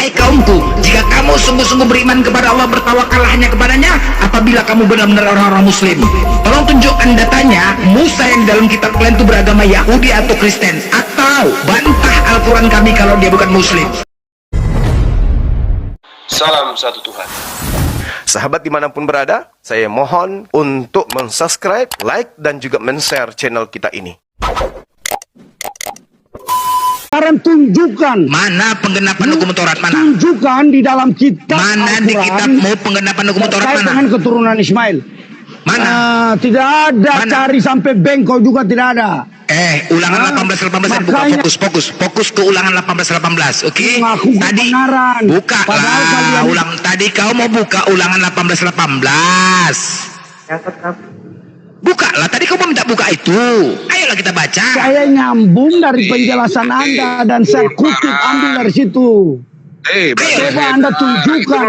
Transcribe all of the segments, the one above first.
Wahai kaumku, jika kamu sungguh-sungguh beriman kepada Allah, bertawakallah hanya kepadanya apabila kamu benar-benar orang-orang muslim. Tolong tunjukkan datanya Musa yang dalam kitab kalian itu beragama Yahudi atau Kristen, atau bantah Al-Quran kami kalau dia bukan muslim. Salam satu Tuhan. Sahabat dimanapun berada, saya mohon untuk mensubscribe, like, dan juga men-share channel kita ini. Sekarang tunjukkan. Mana penggenapan hukum Taurat mana? Tunjukkan di dalam kitab Mana di kitabmu penggenapan hukum Taurat terkait mana? dengan keturunan Ismail. Mana? Tidak ada. Mana? Cari sampai bengkok juga tidak ada. Ulangan 18-18 saya buka. Makanya- Fokus ke ulangan 18-18. Oke? Mengaku Tadi kebenaran. buka Padahal lah. kalian- Tadi kau mau buka ulangan 18-18. Buka lah. Tadi kau mau minta buka itu. Ayolah kita baca. Saya nyambung dari penjelasan Anda dan saya kutip ambil dari situ. Coba Anda tunjukkan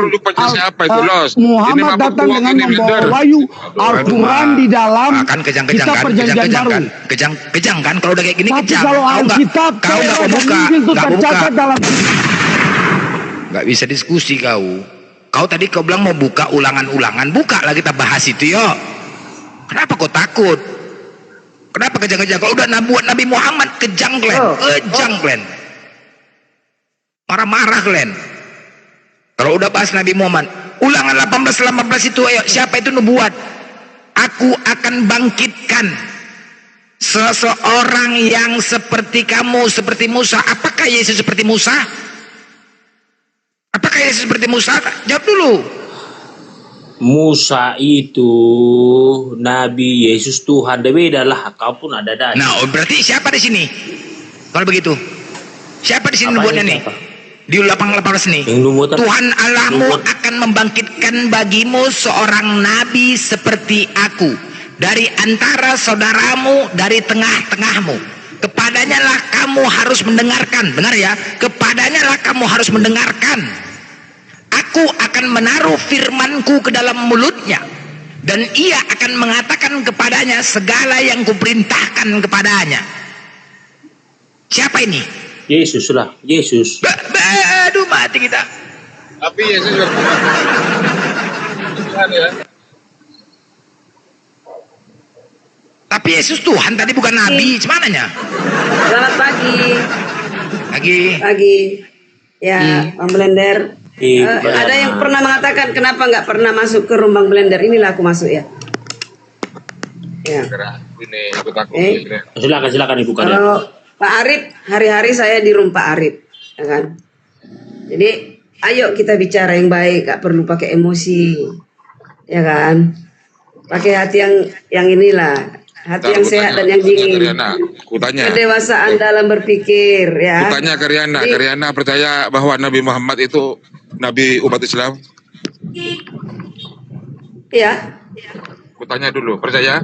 Muhammad datang dengan membawa wahyu Al-Quran di dalam kan kejang kitab kan, perjanjian baru. kan, kejang kan kalau udah kayak gini Tapi kejang. kalau Alkitab Kau nggak mau buka, itu nggak mau buka. tercatat dalam. Nggak bisa diskusi kau. Kau tadi kau bilang mau buka ulangan-ulangan, buka lah kita bahas itu yo. Kenapa kau takut? Kenapa kejang-kejang? Kalau udah buat Nabi Muhammad kejang kalian. Marah-marah kalian. Kalau udah bahas Nabi Muhammad, ulangan 18-18 itu, ayo siapa itu nubuat? Aku akan bangkitkan seseorang yang seperti kamu, seperti Musa. Apakah Yesus seperti Musa? Apakah Yesus seperti Musa? Jawab dulu. Musa itu Nabi, Yesus Tuhan, beda lah. Kau pun ada dada. Nah, berarti siapa di sini? Kalau begitu, siapa di sini Apa nubuatnya ini, nih? siapa? Di 18 nih. Yang nubuat apa? Tuhan Allahmu Nubuat. akan membangkitkan bagimu seorang nabi seperti aku dari antara saudaramu, dari tengah-tengahmu. Kepadanya lah kamu harus mendengarkan. Dengar ya, kepadanya lah kamu harus mendengarkan. Aku akan menaruh firmanku ke dalam mulutnya, dan ia akan mengatakan kepadanya segala yang kuperintahkan kepadanya. Siapa ini? Yesus lah, Yesus. Aduh, mati kita. Tapi Yesus juga Tuhan ya. Tapi Yesus Tuhan tadi bukan nabi. Cemananya? Selamat pagi. Lagi. Ya, Bang Blender. Iya. Ada yang pernah mengatakan kenapa nggak pernah masuk ke ruang Blender? Inilah aku masuk ya. Ya. Ini aku takut. Silakan Ibu Kadir. Kalau Pak Arif, hari-hari saya di rumah Pak Arif, ya kan. Jadi, ayo kita bicara yang baik, gak perlu pakai emosi, ya kan. Pakai hati yang inilah, hati yang sehat dan yang dingin. Kutanya. Kedewasaan dalam berpikir, ya. Kutanya Karyana percaya bahwa Nabi Muhammad itu Nabi umat Islam? Ya. Kutanya dulu, percaya?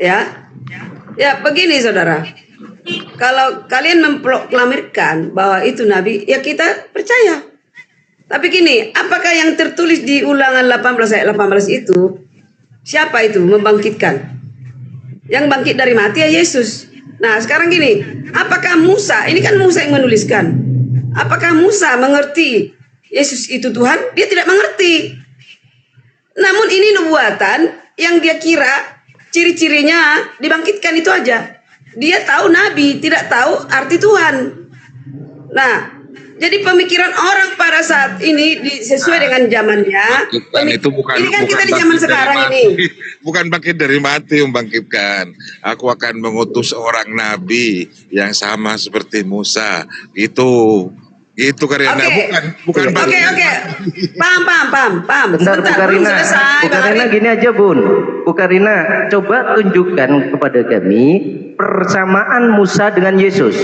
Ya. Ya, begini saudara. Kalau kalian memproklamirkan bahwa itu Nabi, ya kita percaya. Tapi gini, apakah yang tertulis di ulangan 18 ayat 18 itu, siapa itu membangkitkan? Yang bangkit dari mati ya Yesus. Nah sekarang gini, apakah Musa, ini kan Musa yang menuliskan. Apakah Musa mengerti Yesus itu Tuhan? Dia tidak mengerti. Namun ini nubuatan yang dia kira ciri-cirinya dibangkitkan itu aja. Dia tahu Nabi, tidak tahu arti Tuhan. Nah, jadi pemikiran orang pada saat ini sesuai dengan zamannya. Itu bukan, ini kan bukan kita di zaman sekarang ini. Bukan bangkit dari mati membangkitkan. Aku akan mengutus orang nabi yang sama seperti Musa. Gitu Karyana. Bukan Oke. Paham. Bentar, Bu Karina. Bu Karina gini aja, Bun. Bu Karina, coba tunjukkan kepada kami persamaan Musa dengan Yesus.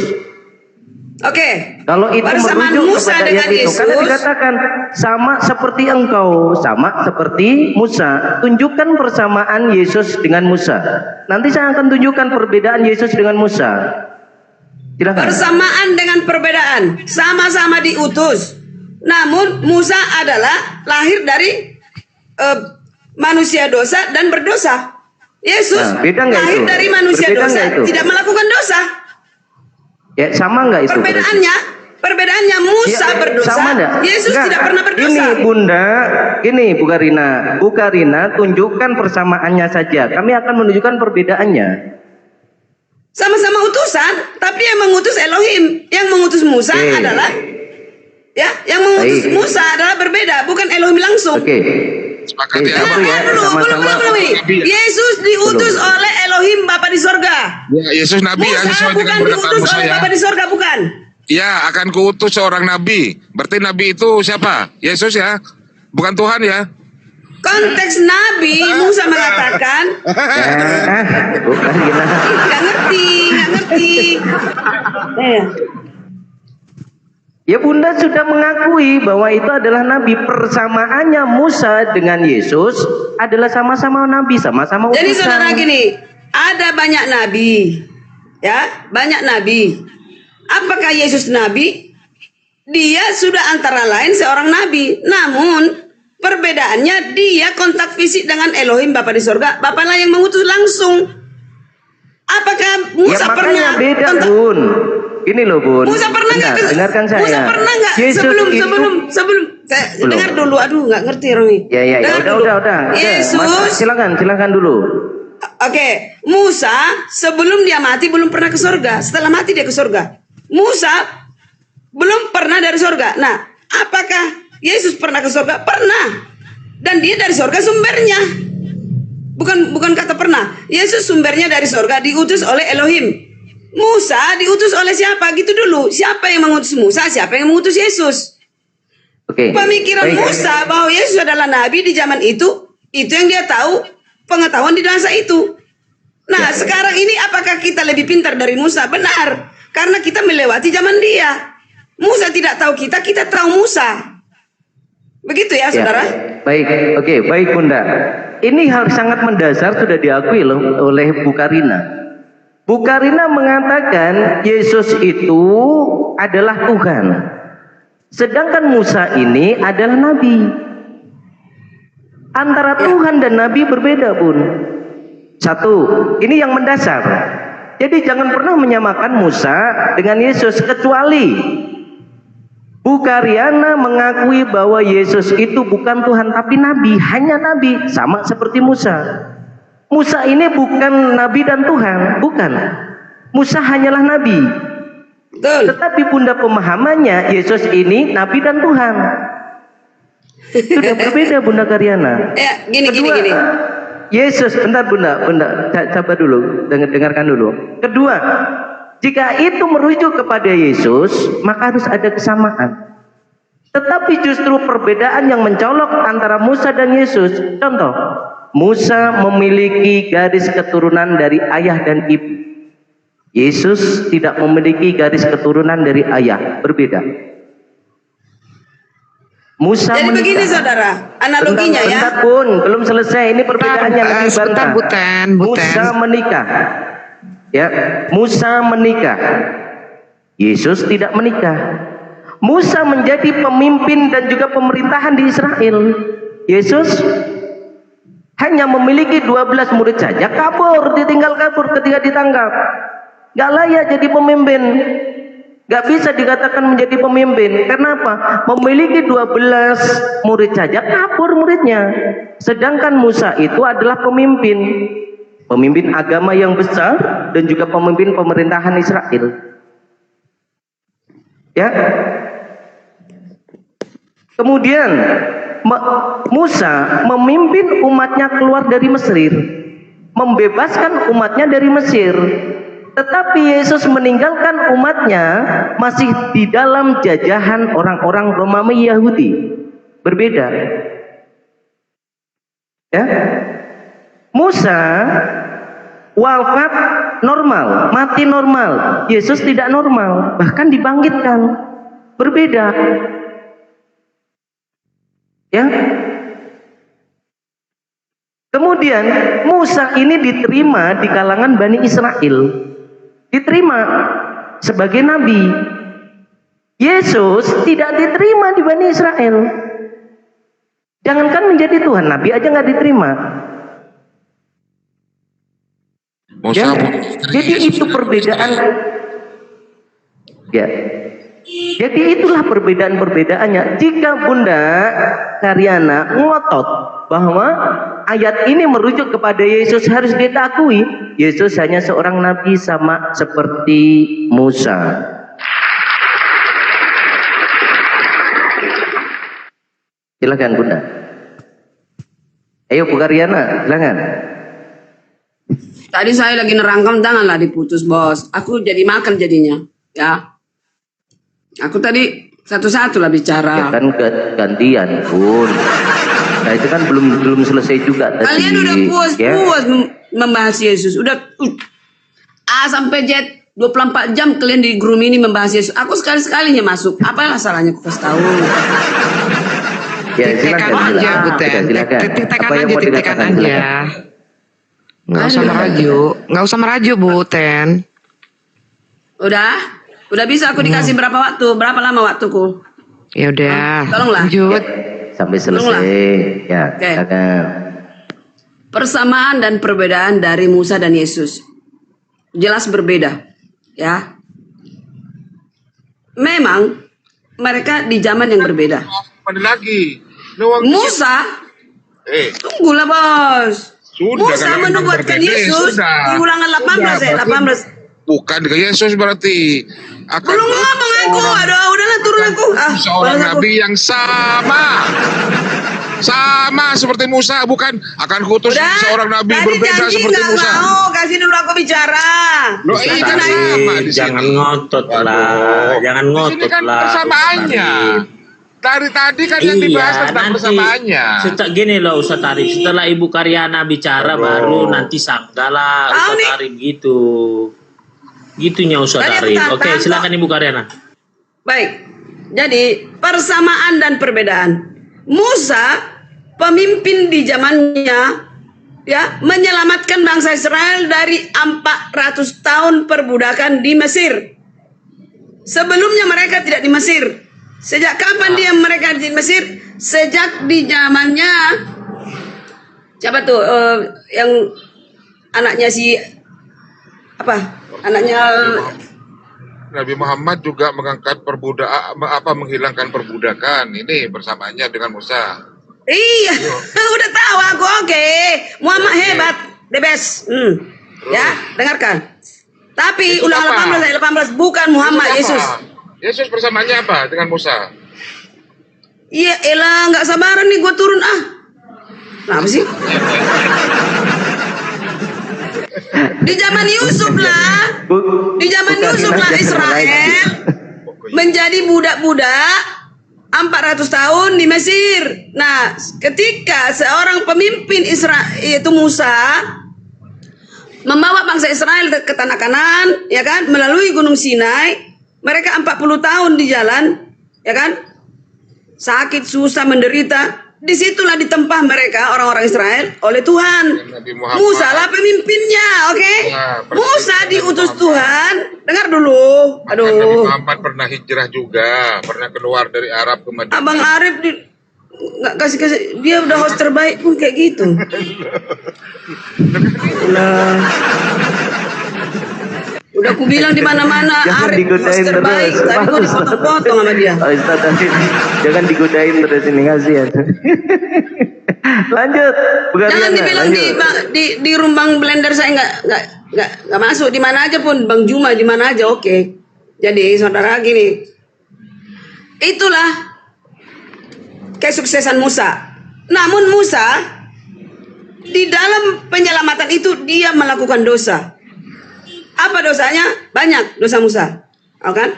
Oke. Kalau itu persamaan merujuk Musa kepada dengan ayat itu, Yesus. karena dikatakan sama seperti engkau, sama seperti Musa. Tunjukkan persamaan Yesus dengan Musa. Nanti saya akan tunjukkan perbedaan Yesus dengan Musa. Silakan. Persamaan dengan perbedaan, sama-sama diutus. Namun Musa adalah lahir dari manusia dosa dan berdosa. Yesus beda nggak lahir itu? dari manusia Berbeda dosa, nggak itu? tidak melakukan dosa. Ya sama nggak itu? Perbedaannya Perbedaannya Musa Ya, berdosa, sama enggak? Yesus Enggak. tidak pernah berdosa. Ini Bunda, ini Bu Karina. Bu Karina tunjukkan persamaannya saja. Kami akan menunjukkan perbedaannya. Sama-sama utusan, tapi yang mengutus Elohim, yang mengutus Musa adalah yang mengutus Baik. Musa adalah berbeda, bukan Elohim langsung. Oke. Sepakat ya. Satu ya, Belum. Yesus diutus oleh Elohim Bapa di sorga. Ya, Yesus Nabi ya, Musa sesuai dengan bukan perkataan diutus Musa oleh ya. Bapa di sorga, bukan. Ya, akan kuutus seorang nabi. Berarti nabi itu siapa? Yesus ya, bukan Tuhan ya. Konteks Nabi, Musa mengatakan, Bukan gila. nggak ngerti. Ya Bunda sudah mengakui bahwa itu adalah nabi. Persamaannya Musa dengan Yesus adalah sama-sama nabi, sama-sama utusan. Jadi saudara gini, ada banyak nabi, ya, banyak nabi. Apakah Yesus nabi? Dia sudah antara lain seorang nabi. Namun perbedaannya dia kontak fisik dengan Elohim Bapa di sorga. Bapa lah yang mengutus langsung. Apakah Musa ya, pernah beda kontak? Bun. Ini loh Bun. Musa pernah nggak? Dengarkan saya. Musa pernah nggak Yesus sebelum itu- saya Belum. dengar dulu. Aduh, nggak ngerti orang ini. Ya, Dengar dulu. udah. Yesus. Silakan dulu. Oke, Musa sebelum dia mati belum pernah ke surga. Setelah mati dia ke surga. Musa belum pernah dari surga. Nah, apakah Yesus pernah ke surga? Pernah. Dan dia dari surga sumbernya. Bukan kata pernah. Yesus sumbernya dari surga, diutus oleh Elohim. Musa diutus oleh siapa? Gitu dulu. Siapa yang mengutus Musa? Siapa yang mengutus Yesus? Oke. Pemikiran Baik. Musa bahwa Yesus adalah nabi di zaman itu yang dia tahu, pengetahuan di masa itu. Nah, sekarang ini apakah kita lebih pintar dari Musa? Benar. Karena kita melewati zaman dia. Musa tidak tahu kita tahu Musa. Begitu ya, saudara? Baik, oke, baik Bunda. Ini hal sangat mendasar sudah diakui loh oleh Bu Karina. Bu Karina mengatakan Yesus itu adalah Tuhan. Sedangkan Musa ini adalah nabi. Antara Tuhan dan nabi berbeda, Bun. Satu, ini yang mendasar. Jadi jangan pernah menyamakan Musa dengan Yesus, kecuali Bu Karyana mengakui bahwa Yesus itu bukan Tuhan tapi nabi, hanya nabi, sama seperti Musa. Musa ini bukan nabi dan Tuhan, bukan. Musa hanyalah nabi. Betul. Tetapi Bunda pemahamannya Yesus ini nabi dan Tuhan. Sudah berbeda Bunda Karyana. Ya, gini. Yesus, bentar Bunda, sabar dulu, dengarkan dulu. Kedua, jika itu merujuk kepada Yesus, maka harus ada kesamaan. Tetapi justru perbedaan yang mencolok antara Musa dan Yesus. Contoh, Musa memiliki garis keturunan dari ayah dan ibu. Yesus tidak memiliki garis keturunan dari ayah, berbeda. Musa Jadi menikah. begini saudara, analoginya Bentar, ya. Bun, belum selesai. Ini perbedaannya lebih sebentar, bantah. Buten. Musa menikah. Ya, Musa menikah. Yesus tidak menikah. Musa menjadi pemimpin dan juga pemerintahan di Israel. Yesus hanya memiliki 12 murid saja, ditinggal kabur ketika ditangkap. Gak layak jadi pemimpin. Gak bisa dikatakan menjadi pemimpin. Kenapa? Memiliki 12 murid saja, kabur muridnya. Sedangkan Musa itu adalah pemimpin. Pemimpin agama yang besar dan juga pemimpin pemerintahan Israel. Ya. Kemudian Musa memimpin umatnya keluar dari Mesir, membebaskan umatnya dari Mesir. Tetapi Yesus meninggalkan umatnya masih di dalam jajahan orang-orang Romawi Yahudi. Berbeda. Ya. Musa wafat normal, mati normal. Yesus tidak normal, bahkan dibangkitkan. Berbeda. Ya. Kemudian Musa ini diterima di kalangan Bani Israel. Diterima sebagai nabi. Yesus tidak diterima di Bani Israel. Jangankan menjadi Tuhan, nabi aja nggak diterima. Musa Ya, jadi itu perbedaan. Ya, Jadi itulah perbedaan-perbedaannya. Jika Bunda Karyana ngotot bahwa ayat ini merujuk kepada Yesus, harus diakui Yesus hanya seorang nabi sama seperti Musa. Silakan Bunda. Ayo Bu Karyana, silakan. Tadi saya lagi nerangkam, janganlah diputus bos. Aku jadi makan jadinya, ya. Aku tadi satu-satu lah bicara. Ya kan gantian Bun. Nah itu kan belum selesai juga tadi. Kalian udah puas membahas Yesus. Udah A sampai Z 24 jam kalian di groom ini membahas Yesus. Aku sekali-sekalinya masuk. Apalah salahnya aku kasih tahu. Ya silakan aja, Buten. Tiktekan aja. Nggak usah merajuk, Buten. Udah bisa aku dikasih berapa waktu? Berapa lama waktuku? Ya udah. Tolonglah. Lanjut. Ya, sampai selesai. Ya, Oke. silakan. Persamaan dan perbedaan dari Musa dan Yesus. Jelas berbeda, ya. Memang mereka di zaman yang berbeda. Mana lagi? Musa, tunggulah bos. Musa menubuatkan Yesus di Ulangan 18 ya, 18. Bukan ke Yesus berarti. Belum ngomong aku. Aduh, udahlah turun aku. Seorang nabi yang sama seperti Musa, bukan akan kutus seorang nabi berbeda seperti Musa. Mau kasih dulu aku bicara. Loh, ini kan sama di sini. Jangan ngotot lah. Jangan ngotot kan lah. persamaannya. Dari tadi kan yang dibahas tentang persamaannya. Gini loh Ustaz Arif, setelah Ibu Karyana bicara baru nanti Sabda Ustaz Arif gitu. Gitunya Ustaz Arif. Oke, silakan Ibu Karyana. Baik. Jadi, persamaan dan perbedaan. Musa, pemimpin di zamannya, ya, menyelamatkan bangsa Israel dari 400 tahun perbudakan di Mesir. Sebelumnya mereka tidak di Mesir. Sejak kapan mereka di Mesir? Sejak di zamannya siapa tuh yang anaknya si anaknya Nabi Muhammad juga mengangkat menghilangkan perbudakan. Ini bersamaannya dengan Musa. Iya, udah tahu aku. Oke. Muhammad hebat, the best. Ya, dengarkan. Tapi Ulangan 18 ayat 18 bukan Muhammad, Yesus. Yesus bersamaannya apa dengan Musa? Iya, elah, nggak sabaran nih gue turun Kenapa sih? Di zaman Yusuf lah. Di zaman Yusuf lah Israel menjadi budak-budak 400 tahun di Mesir. Nah, ketika seorang pemimpin Israel yaitu Musa membawa bangsa Israel ke tanah Kanaan, ya kan, melalui Gunung Sinai, mereka 40 tahun di jalan, ya kan, sakit, susah, menderita. Disitulah ditempah mereka orang-orang Israel oleh Tuhan. Musa lah pemimpinnya, oke? Musa diutus Tuhan. Dengar dulu. Aduh. Nabi Muhammad pernah hijrah juga, pernah keluar dari Arab ke Madinah. Abang Arif nggak kasih dia udah host terbaik pun kayak gitu. Udah aku bilang di mana-mana Arif host terbaik, tapi gue dipotong-potong sama dia. Jangan digodain terus ini, kasihan. Lanjut. Jangan dibilang di rumbang blender saya nggak masuk di mana aja pun, Bang Juma di mana aja, oke. Jadi saudara gini, itulah kesuksesan Musa. Namun Musa di dalam penyelamatan itu dia melakukan dosa. Apa dosanya? Banyak dosa Musa, kan?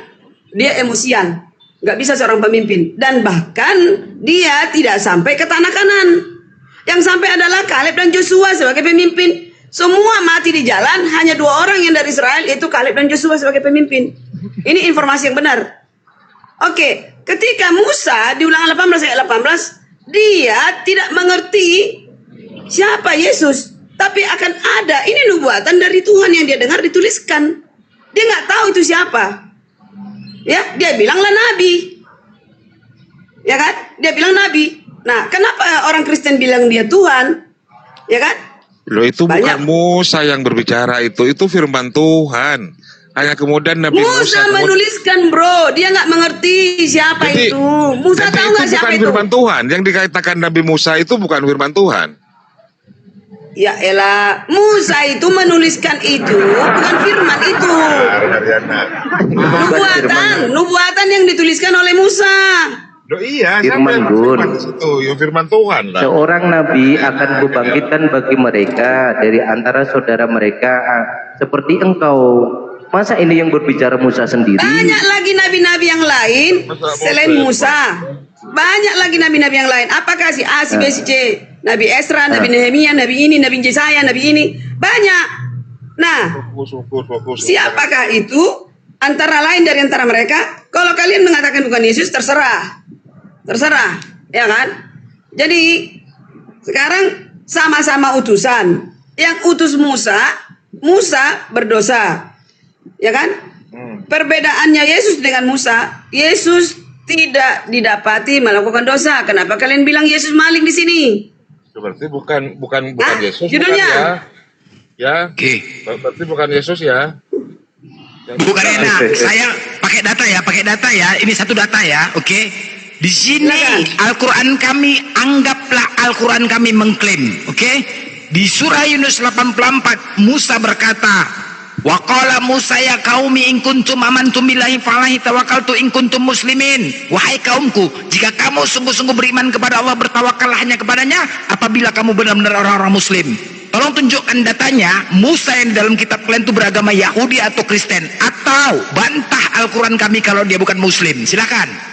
Dia emosian, nggak bisa seorang pemimpin, dan bahkan dia tidak sampai ke tanah Kanan. Yang sampai adalah Kaleb dan Joshua sebagai pemimpin. Semua mati di jalan, hanya 2 orang yang dari Israel, yaitu Kaleb dan Joshua sebagai pemimpin. Ini informasi yang benar. Oke, ketika Musa di Ulangan 18 ayat 18, dia tidak mengerti siapa Yesus. Tapi akan ada, ini nubuatan dari Tuhan yang dia dengar dituliskan. Dia nggak tahu itu siapa. Ya, dia bilanglah nabi. Ya kan? Dia bilang nabi. Nah, kenapa orang Kristen bilang dia Tuhan? Ya kan? Loh, itu bukan Musa yang berbicara itu firman Tuhan. Hanya kemudian Nabi Musa menuliskan, bro. Dia nggak mengerti siapa itu. Musa tahu nggak siapa itu? Bukan firman Tuhan. Yang dikatakan Nabi Musa itu bukan firman Tuhan. Ya elah, Musa itu menuliskan itu, bukan firman itu. Nubuatan yang dituliskan oleh Musa. Loh iya, firman Gun. Yang firman Tuhan lah. Seorang nabi akan kubangkitkan bagi mereka dari antara saudara mereka seperti engkau. Masa ini yang berbicara Musa sendiri? Banyak lagi nabi-nabi yang lain selain Musa. Banyak lagi nabi-nabi yang lain. Apakah si A, si B, si C? Nabi Esra, Nabi Nehemia, Nabi ini, Nabi Yesaya, Nabi ini. Banyak. Nah, siapakah itu? Antara lain dari antara mereka. Kalau kalian mengatakan bukan Yesus, terserah. Terserah. Ya kan? Jadi, sekarang sama-sama utusan. Yang utus Musa, Musa berdosa. Ya kan? Perbedaannya Yesus dengan Musa, Yesus tidak didapati melakukan dosa. Kenapa kalian bilang Yesus maling di sini? Berarti bukan Yesus. Judulnya? Ya. Berarti bukan Yesus ya. Bukan enak. Saya pakai data ya. Ini satu data ya, oke? Di sini Al-Quran kami, anggaplah Al-Quran kami mengklaim, oke? Di surah Yunus 84, Musa berkata, wa qala Musa ya qaumi in kuntum amantum billahi falahi tawakkaltu in kuntum muslimin. Wahai kaumku, jika kamu sungguh-sungguh beriman kepada Allah, bertawakallah hanya kepadanya apabila kamu benar-benar orang-orang muslim. Tolong tunjukkan datanya, Musa yang di dalam kitab kalian itu beragama Yahudi atau Kristen, atau bantah Al-Quran kami kalau dia bukan muslim. Silakan.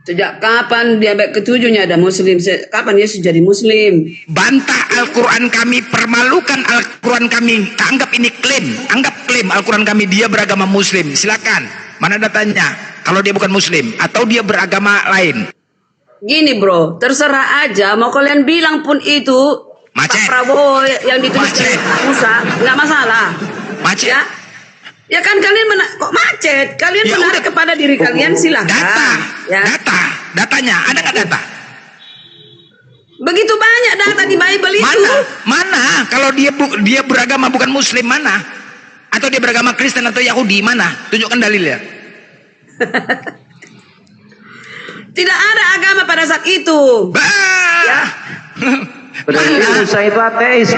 Sejak kapan di abad ke-7-nya ada muslim? Kapan Yesus jadi muslim? Bantah Al-Quran kami, permalukan Al-Quran kami. Anggap ini klaim, anggap klaim Al-Quran kami dia beragama muslim. Silakan. Mana datanya? Kalau dia bukan muslim atau dia beragama lain. Gini bro, terserah aja. Mau kalian bilang pun itu Macet. Pak Prabowo yang ditulis Musa, nggak masalah. Macet. Ya kan kalian kok macet? Kalian Ya menarik udah. kepada diri kalian silahkan. Datanya ada nggak data? Begitu banyak data di Bible itu. Mana? Kalau dia beragama bukan muslim mana? Atau dia beragama Kristen atau Yahudi mana? Tunjukkan dalilnya. Tidak ada agama pada saat itu. Ya. Berarti Musa itu ateis,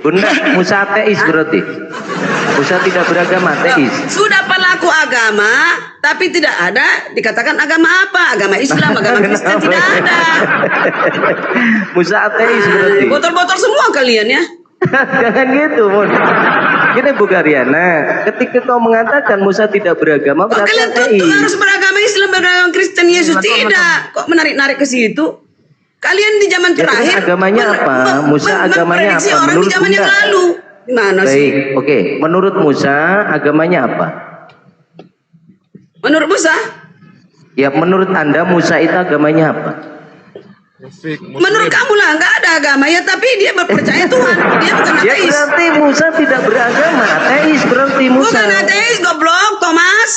Bunda, Musa ateis berarti. Musa tidak beragama, ateis. Sudah pelaku agama, tapi tidak ada dikatakan agama apa? Agama Islam, agama Kristen tidak ada. Musa ateis berarti. Botol-botol semua kalian ya. Jangan gitu, Mun. Gini Bu Garyana, ketika kau mengatakan Musa tidak beragama, berarti kalian ateis. harus beragama Islam, beragama Kristen, Yesus tidak. Kok menarik-narik ke situ? Kalian di zaman terakhir agamanya apa? Musa agamanya apa? Menurut zaman yang lalu. Gimana sih? Baik, oke. Menurut Musa agamanya apa? Menurut Musa? Ya, menurut Anda Musa itu agamanya apa? Menurut kamu lah nggak ada agama ya, tapi dia percaya Tuhan. Dia bukan Ya ateis. berarti Musa tidak beragama. Ateis berarti Musa. Bukan ateis, goblok, Thomas.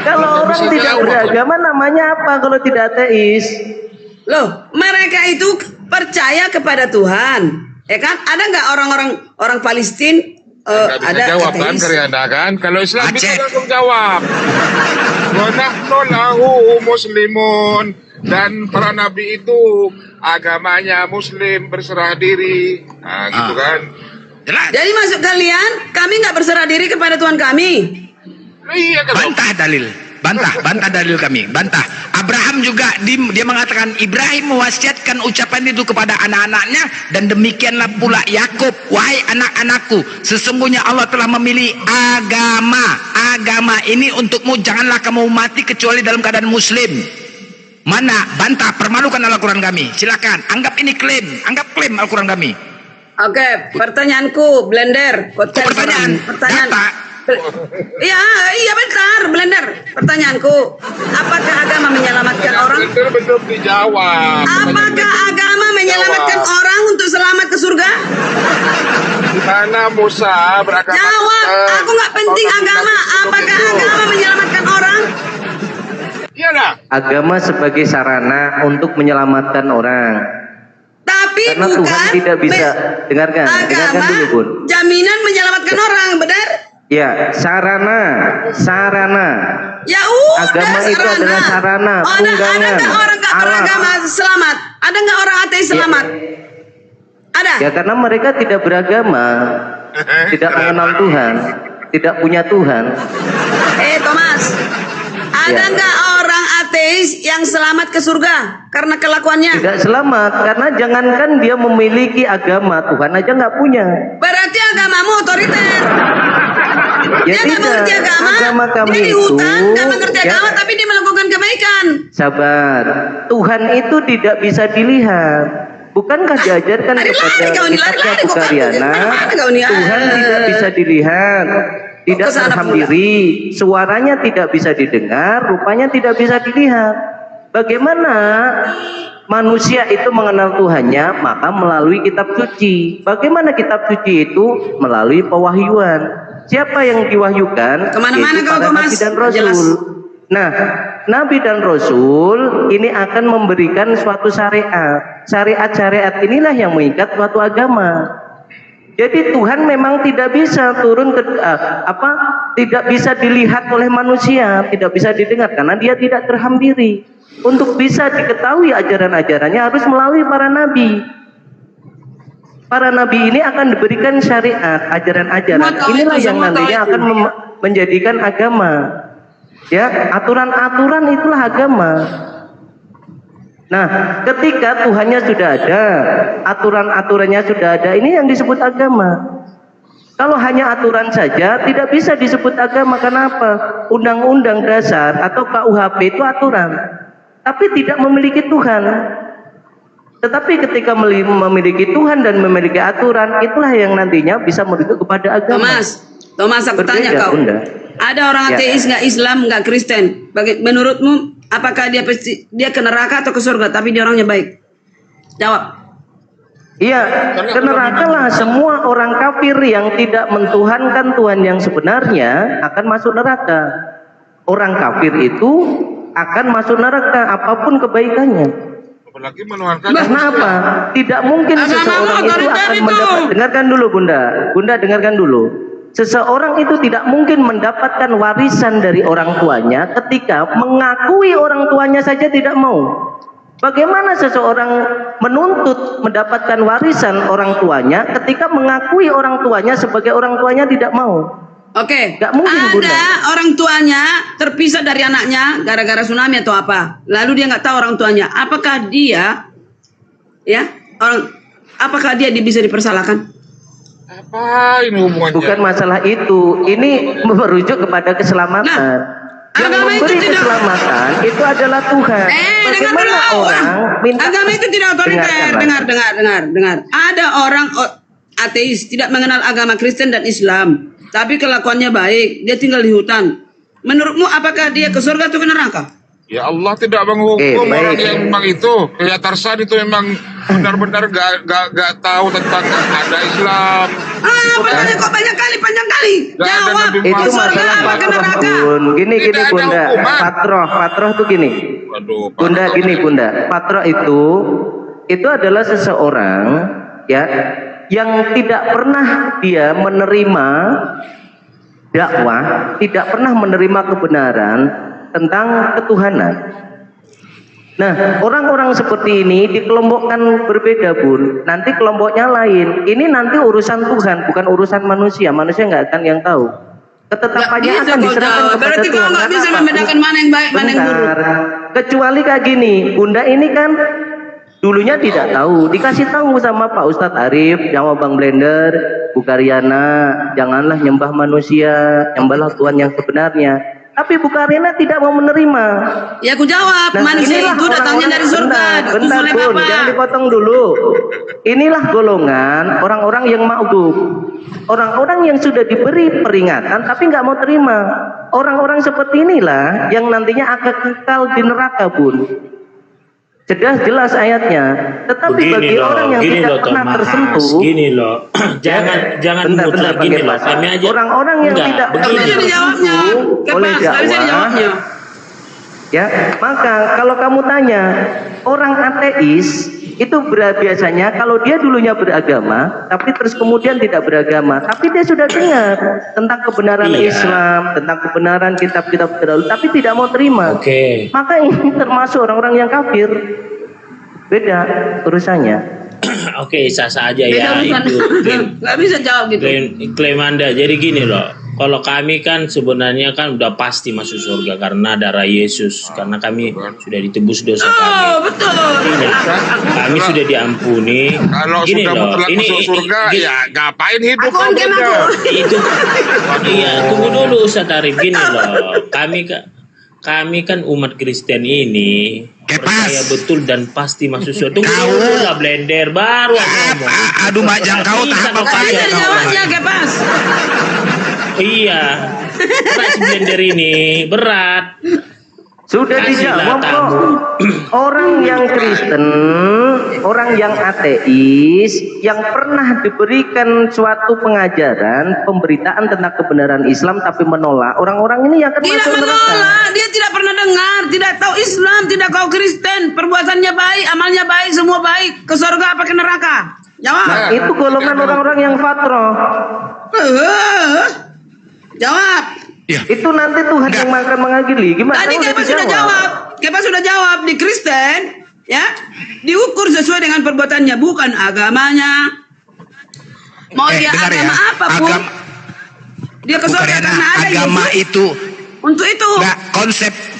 Kalau orang tidak beragama namanya apa kalau tidak ateis? Loh, mereka itu percaya kepada Tuhan. Ya kan? Ada nggak orang Palestina Nggak bisa ada jawab kan, ateis? Karyana kan? Kalau Islam bisa Aceh. langsung jawab. Wa nahnu lahu muslimun. Dan para nabi itu agamanya muslim, berserah diri. Nah, gitu kan. Jelas. Jadi maksud kalian, kami nggak berserah diri kepada Tuhan kami? Iya kan. Bantah dalil. Bantah dalil kami. Bantah. Abraham juga dia mengatakan Ibrahim mewasiatkan ucapan itu kepada anak-anaknya, dan demikianlah pula Yakub, wahai anak-anakku, sesungguhnya Allah telah memilih agama ini untukmu, janganlah kamu mati kecuali dalam keadaan muslim. Mana? Bantah, permalukan Al-Quran kami. Silakan, anggap ini klaim, anggap klaim Al-Quran kami. Oke, pertanyaanku, Blender. Pertanyaan. Data. Iya bentar, Blender. Pertanyaanku, apakah agama menyelamatkan orang? Belum dijawab. Apakah agama menyelamatkan orang untuk selamat ke surga? Di mana Musa beragama? Jawab, aku nggak penting agama. Apakah agama menyelamatkan orang? Iyalah. Agama sebagai sarana untuk menyelamatkan orang. Tapi Karena bukan Tuhan tidak bisa, dengarkan dulu Bun. jaminan menyelamatkan orang, benar? Ya, sarana. Ya udah, Agama itu adalah sarana, ada tunggangan, nggak orang nggak alat. beragama selamat? Ada nggak orang ateis selamat? Ada. Ya karena mereka tidak beragama, tidak mengenal Tuhan, tidak punya Tuhan. Thomas, ada Ya. nggak orang ateis yang selamat ke surga karena kelakuannya? Tidak selamat, karena jangankan dia memiliki agama, Tuhan aja nggak punya. Berarti agamamu otoriter. Ya Dia nggak mengerti agama, kami dia di itu, hutan nggak mengerti ya, agama, tapi dia melakukan kebaikan. sabar. Tuhan itu tidak bisa dilihat. Bukankah diajarkan kepada kitabnya Bukaryana, Tuhan tidak bisa dilihat, tidak terhampiri, suaranya tidak bisa didengar, rupanya tidak bisa dilihat. Bagaimana manusia itu mengenal Tuhannya? Maka melalui kitab suci. Bagaimana kitab suci itu? Melalui pewahyuan. Siapa yang diwahyukan? Kemana-mana Yaitu kau, para Thomas. nabi dan rasul. Jelas. Nah, nabi dan rasul ini akan memberikan suatu syariat. Syariat-syariat inilah yang mengikat suatu agama. Jadi Tuhan memang tidak bisa turun ke tidak bisa dilihat oleh manusia, tidak bisa didengar karena dia tidak terhampiri. Untuk bisa diketahui ajaran-ajarannya harus melalui para nabi. Para nabi ini akan diberikan syariat, ajaran-ajaran. Inilah yang nantinya akan menjadikan agama. Ya, aturan-aturan itulah agama. Nah, ketika Tuhannya sudah ada, aturan-aturannya sudah ada, ini yang disebut agama. Kalau hanya aturan saja tidak bisa disebut agama. Kenapa? Undang-undang dasar atau KUHP itu aturan, tapi tidak memiliki Tuhan. Tetapi ketika memiliki Tuhan dan memiliki aturan, itulah yang nantinya bisa merujuk kepada agama. Thomas, aku tanya kau. Bunda. Ada orang ateis nggak Islam nggak Kristen? Menurutmu apakah dia ke neraka atau ke surga? Tapi dia orangnya baik. Jawab. Iya, ke neraka lah semua orang kafir yang tidak mentuhankan Tuhan yang sebenarnya akan masuk neraka. Orang kafir itu akan masuk neraka apapun kebaikannya. Apalagi menuhankan. Kenapa? Tidak mungkin seseorang itu akan mendapat. Dengarkan dulu Bunda. Bunda dengarkan dulu. Seseorang itu tidak mungkin mendapatkan warisan dari orang tuanya ketika mengakui orang tuanya saja tidak mau. Bagaimana seseorang menuntut mendapatkan warisan orang tuanya ketika mengakui orang tuanya sebagai orang tuanya tidak mau? Oke, Gak mungkin, ada Bunda. orang tuanya terpisah dari anaknya gara-gara tsunami atau apa. Lalu dia nggak tahu orang tuanya. Apakah dia, apakah dia bisa dipersalahkan? Apa ini hubungannya? Bukan masalah itu. Ini merujuk kepada keselamatan. Yang agama itu memberi tidak keselamatan itu adalah Tuhan. Bagaimana orang minta agama itu tidak otoriter. Dengar. Ada orang ateis tidak mengenal agama Kristen dan Islam, tapi kelakuannya baik. Dia tinggal di hutan. Menurutmu apakah dia ke surga atau ke neraka? Ya Allah tidak menghukum orang yang memang itu. Ya Tarsan itu memang benar-benar gak tahu tentang ada Islam. Banyak kali. Jawab. Itu masalah patroh Bun. Gini Bunda. Patroh tuh gini. Waduh, Bunda gini Bunda. Patroh itu adalah seseorang ya yang tidak pernah dia menerima dakwah, tidak pernah menerima kebenaran tentang ketuhanan. Nah, orang-orang seperti ini dikelompokkan berbeda Bun. Nanti kelompoknya lain. Ini nanti urusan Tuhan, bukan urusan manusia. Manusia nggak akan yang tahu. Ketetapannya akan diserahkan kepada berarti Tuhan. kau nggak bisa membedakan mana yang baik, mana yang buruk. Kecuali kayak gini, Bunda ini kan dulunya tidak tahu, dikasih tahu sama Pak Ustadz Arif, sama Bang Blender, Bukaryana, janganlah nyembah manusia, nyembahlah Tuhan yang sebenarnya. Tapi Bukaryana tidak mau menerima. Ya aku jawab, manusia itu datangnya dari surga. Bentar Bun, jangan dipotong dulu. Inilah golongan orang-orang yang ma'gub. Orang-orang yang sudah diberi peringatan tapi nggak mau terima. Orang-orang seperti inilah yang nantinya akan kekal di neraka Bun. Jelas ayatnya. Tetapi bagi orang yang tidak pernah tersentuh, gini loh, jangan mutlak gini loh. Kami aja orang-orang yang tidak tersentuh oleh dakwah, ya maka kalau kamu tanya orang ateis itu biasanya kalau dia dulunya beragama, tapi terus kemudian tidak beragama, tapi dia sudah dengar tentang kebenaran Islam, tentang kebenaran kitab-kitab terdahulu, tapi tidak mau terima. Maka ini termasuk orang-orang yang kafir. Beda urusannya. Oke, sah-sah aja ya. Itu nggak bisa jawab gitu. Klaim Anda. Jadi gini loh, kalau kami kan sebenarnya kan udah pasti masuk surga karena darah Yesus, karena kami sudah ditebus dosa kami. Betul. Artinya kami sudah diampuni. Kalau Gini sudah loh, mutlak masuk surga, ya ngapain hidup? Itu iya, tunggu dulu Ustaz Arif. Gini loh, kami kan umat Kristen ini percaya betul dan pasti masuk surga. Tunggu dulu lah, blender baru ngomong. Aduh majang kau tak apa Aja jawabnya Kepas. Iya, berat si blender ini, berat. Sudah dijawab kok. Orang yang Kristen, orang yang ateis, yang pernah diberikan suatu pengajaran, pemberitaan tentang kebenaran Islam tapi menolak, orang-orang ini yang akan masuk neraka. Menolak, dia tidak pernah dengar, tidak tahu Islam, tidak tahu Kristen, perbuatannya baik, amalnya baik, semua baik, ke surga apa ke neraka? Jawab. Nah, itu golongan orang-orang yang fatroh. Jawab. Ya. Itu nanti Tuhan yang akan mengadili. Gimana? Tadi Kepas sudah jawab. Kepas sudah jawab, di Kristen ya diukur sesuai dengan perbuatannya, bukan agamanya. Mau dia agama apapun, dia ke surga karena ada agama itu. Untuk itu. Enggak,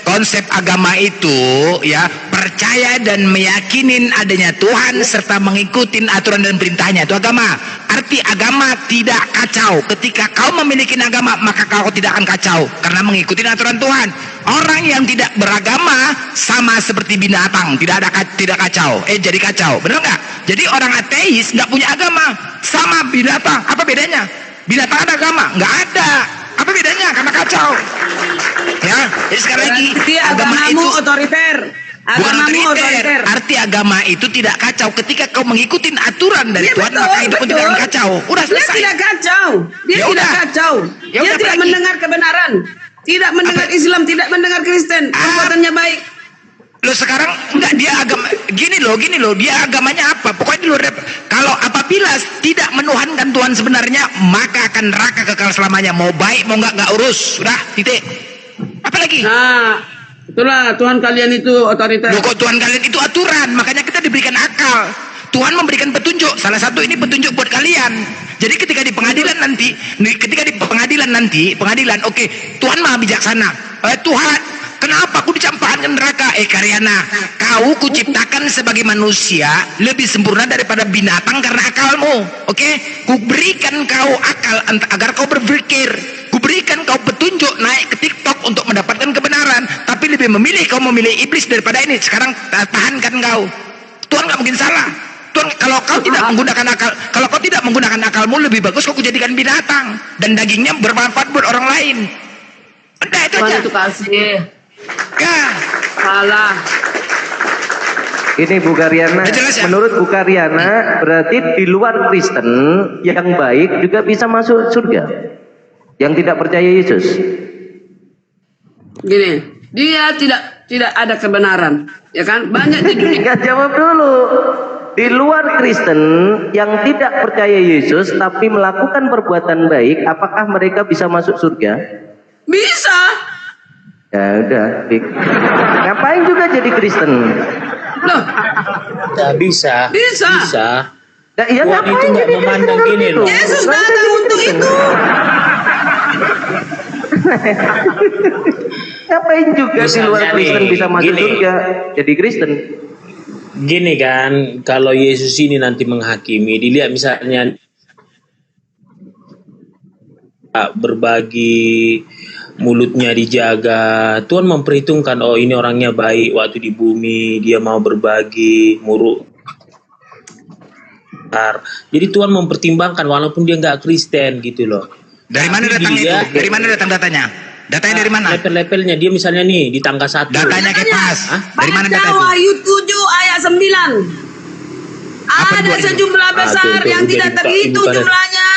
konsep agama itu ya percaya dan meyakinin adanya Tuhan serta mengikuti aturan dan perintahnya, itu agama. Arti agama tidak kacau. Ketika kau memiliki agama, maka kau tidak akan kacau karena mengikuti aturan Tuhan. Orang yang tidak beragama sama seperti binatang, tidak kacau. Jadi kacau, benar nggak? Jadi orang ateis nggak punya agama, sama binatang. Apa bedanya? Binatang ada agama? Nggak ada. Apa bedanya? Karena kacau. Ya, jadi sekali lagi agama itu otoriter. Agamamu otoriter. Arti agama itu tidak kacau. Ketika kau mengikuti aturan dari Tuhan, betul, maka itu pun tidak akan kacau. Udah selesai. Dia tidak kacau. Dia tidak kacau. Dia tidak mendengar kebenaran. Tidak mendengar Islam, tidak mendengar Kristen. Perbuatannya baik. Lo sekarang enggak, dia agama gini loh, dia agamanya apa? Pokoknya di luar. Kalau apabila tidak menuhankan Tuhan sebenarnya, maka akan neraka kekal selamanya. Mau baik mau enggak urus. Sudah, titik. Apalagi? Nah, itulah Tuhan kalian itu otoriter. Loh, kok Tuhan kalian itu aturan, makanya kita diberikan akal. Tuhan memberikan petunjuk. Salah satu ini petunjuk buat kalian. Jadi ketika di pengadilan nanti, oke, Tuhan Maha Bijaksana. Tuhan, kenapa aku dicampakkan ke neraka? Karyana, kau kuciptakan sebagai manusia lebih sempurna daripada binatang karena akalmu. Oke, kuberikan kau akal agar kau berpikir. Kuberikan kau petunjuk naik ke TikTok untuk mendapatkan kebenaran, tapi lebih memilih kau memilih iblis daripada ini. Sekarang tahankan kau. Tuhan nggak mungkin salah. Tuhan, kalau kau tidak menggunakan akalmu, lebih bagus kau jadikan binatang dan dagingnya bermanfaat buat orang lain. Udah itu aja. Itu kasih. Ya. Salah. Ini Bu Karyana, menurut Bu Karyana berarti di luar Kristen yang baik juga bisa masuk surga, yang tidak percaya Yesus. Gini, dia tidak ada kebenaran, ya kan? Banyak di dunia. Nggak jawab dulu. Di luar Kristen yang tidak percaya Yesus tapi melakukan perbuatan baik, apakah mereka bisa masuk surga? Bisa. Ya udah, ngapain juga jadi Kristen? Loh, bisa. Nah, iya, Tuhan itu nggak memandang gini loh. Yesus datang untuk itu. Ngapain juga di luar Kristen bisa masuk surga jadi Kristen? Gini kan, kalau Yesus ini nanti menghakimi, dilihat misalnya berbagi, mulutnya dijaga, Tuhan memperhitungkan, oh ini orangnya baik waktu di bumi, dia mau berbagi, muruk. Jadi Tuhan mempertimbangkan walaupun dia nggak Kristen gitu loh. Dari mana datang itu? Dari mana datang datanya? Datanya dari mana? Level-levelnya dia misalnya nih di tangga 1. Datanya Kepas. Dari mana data itu? Wahyu 7 ayat 9. Ada sejumlah besar yang tidak terhitung jumlahnya,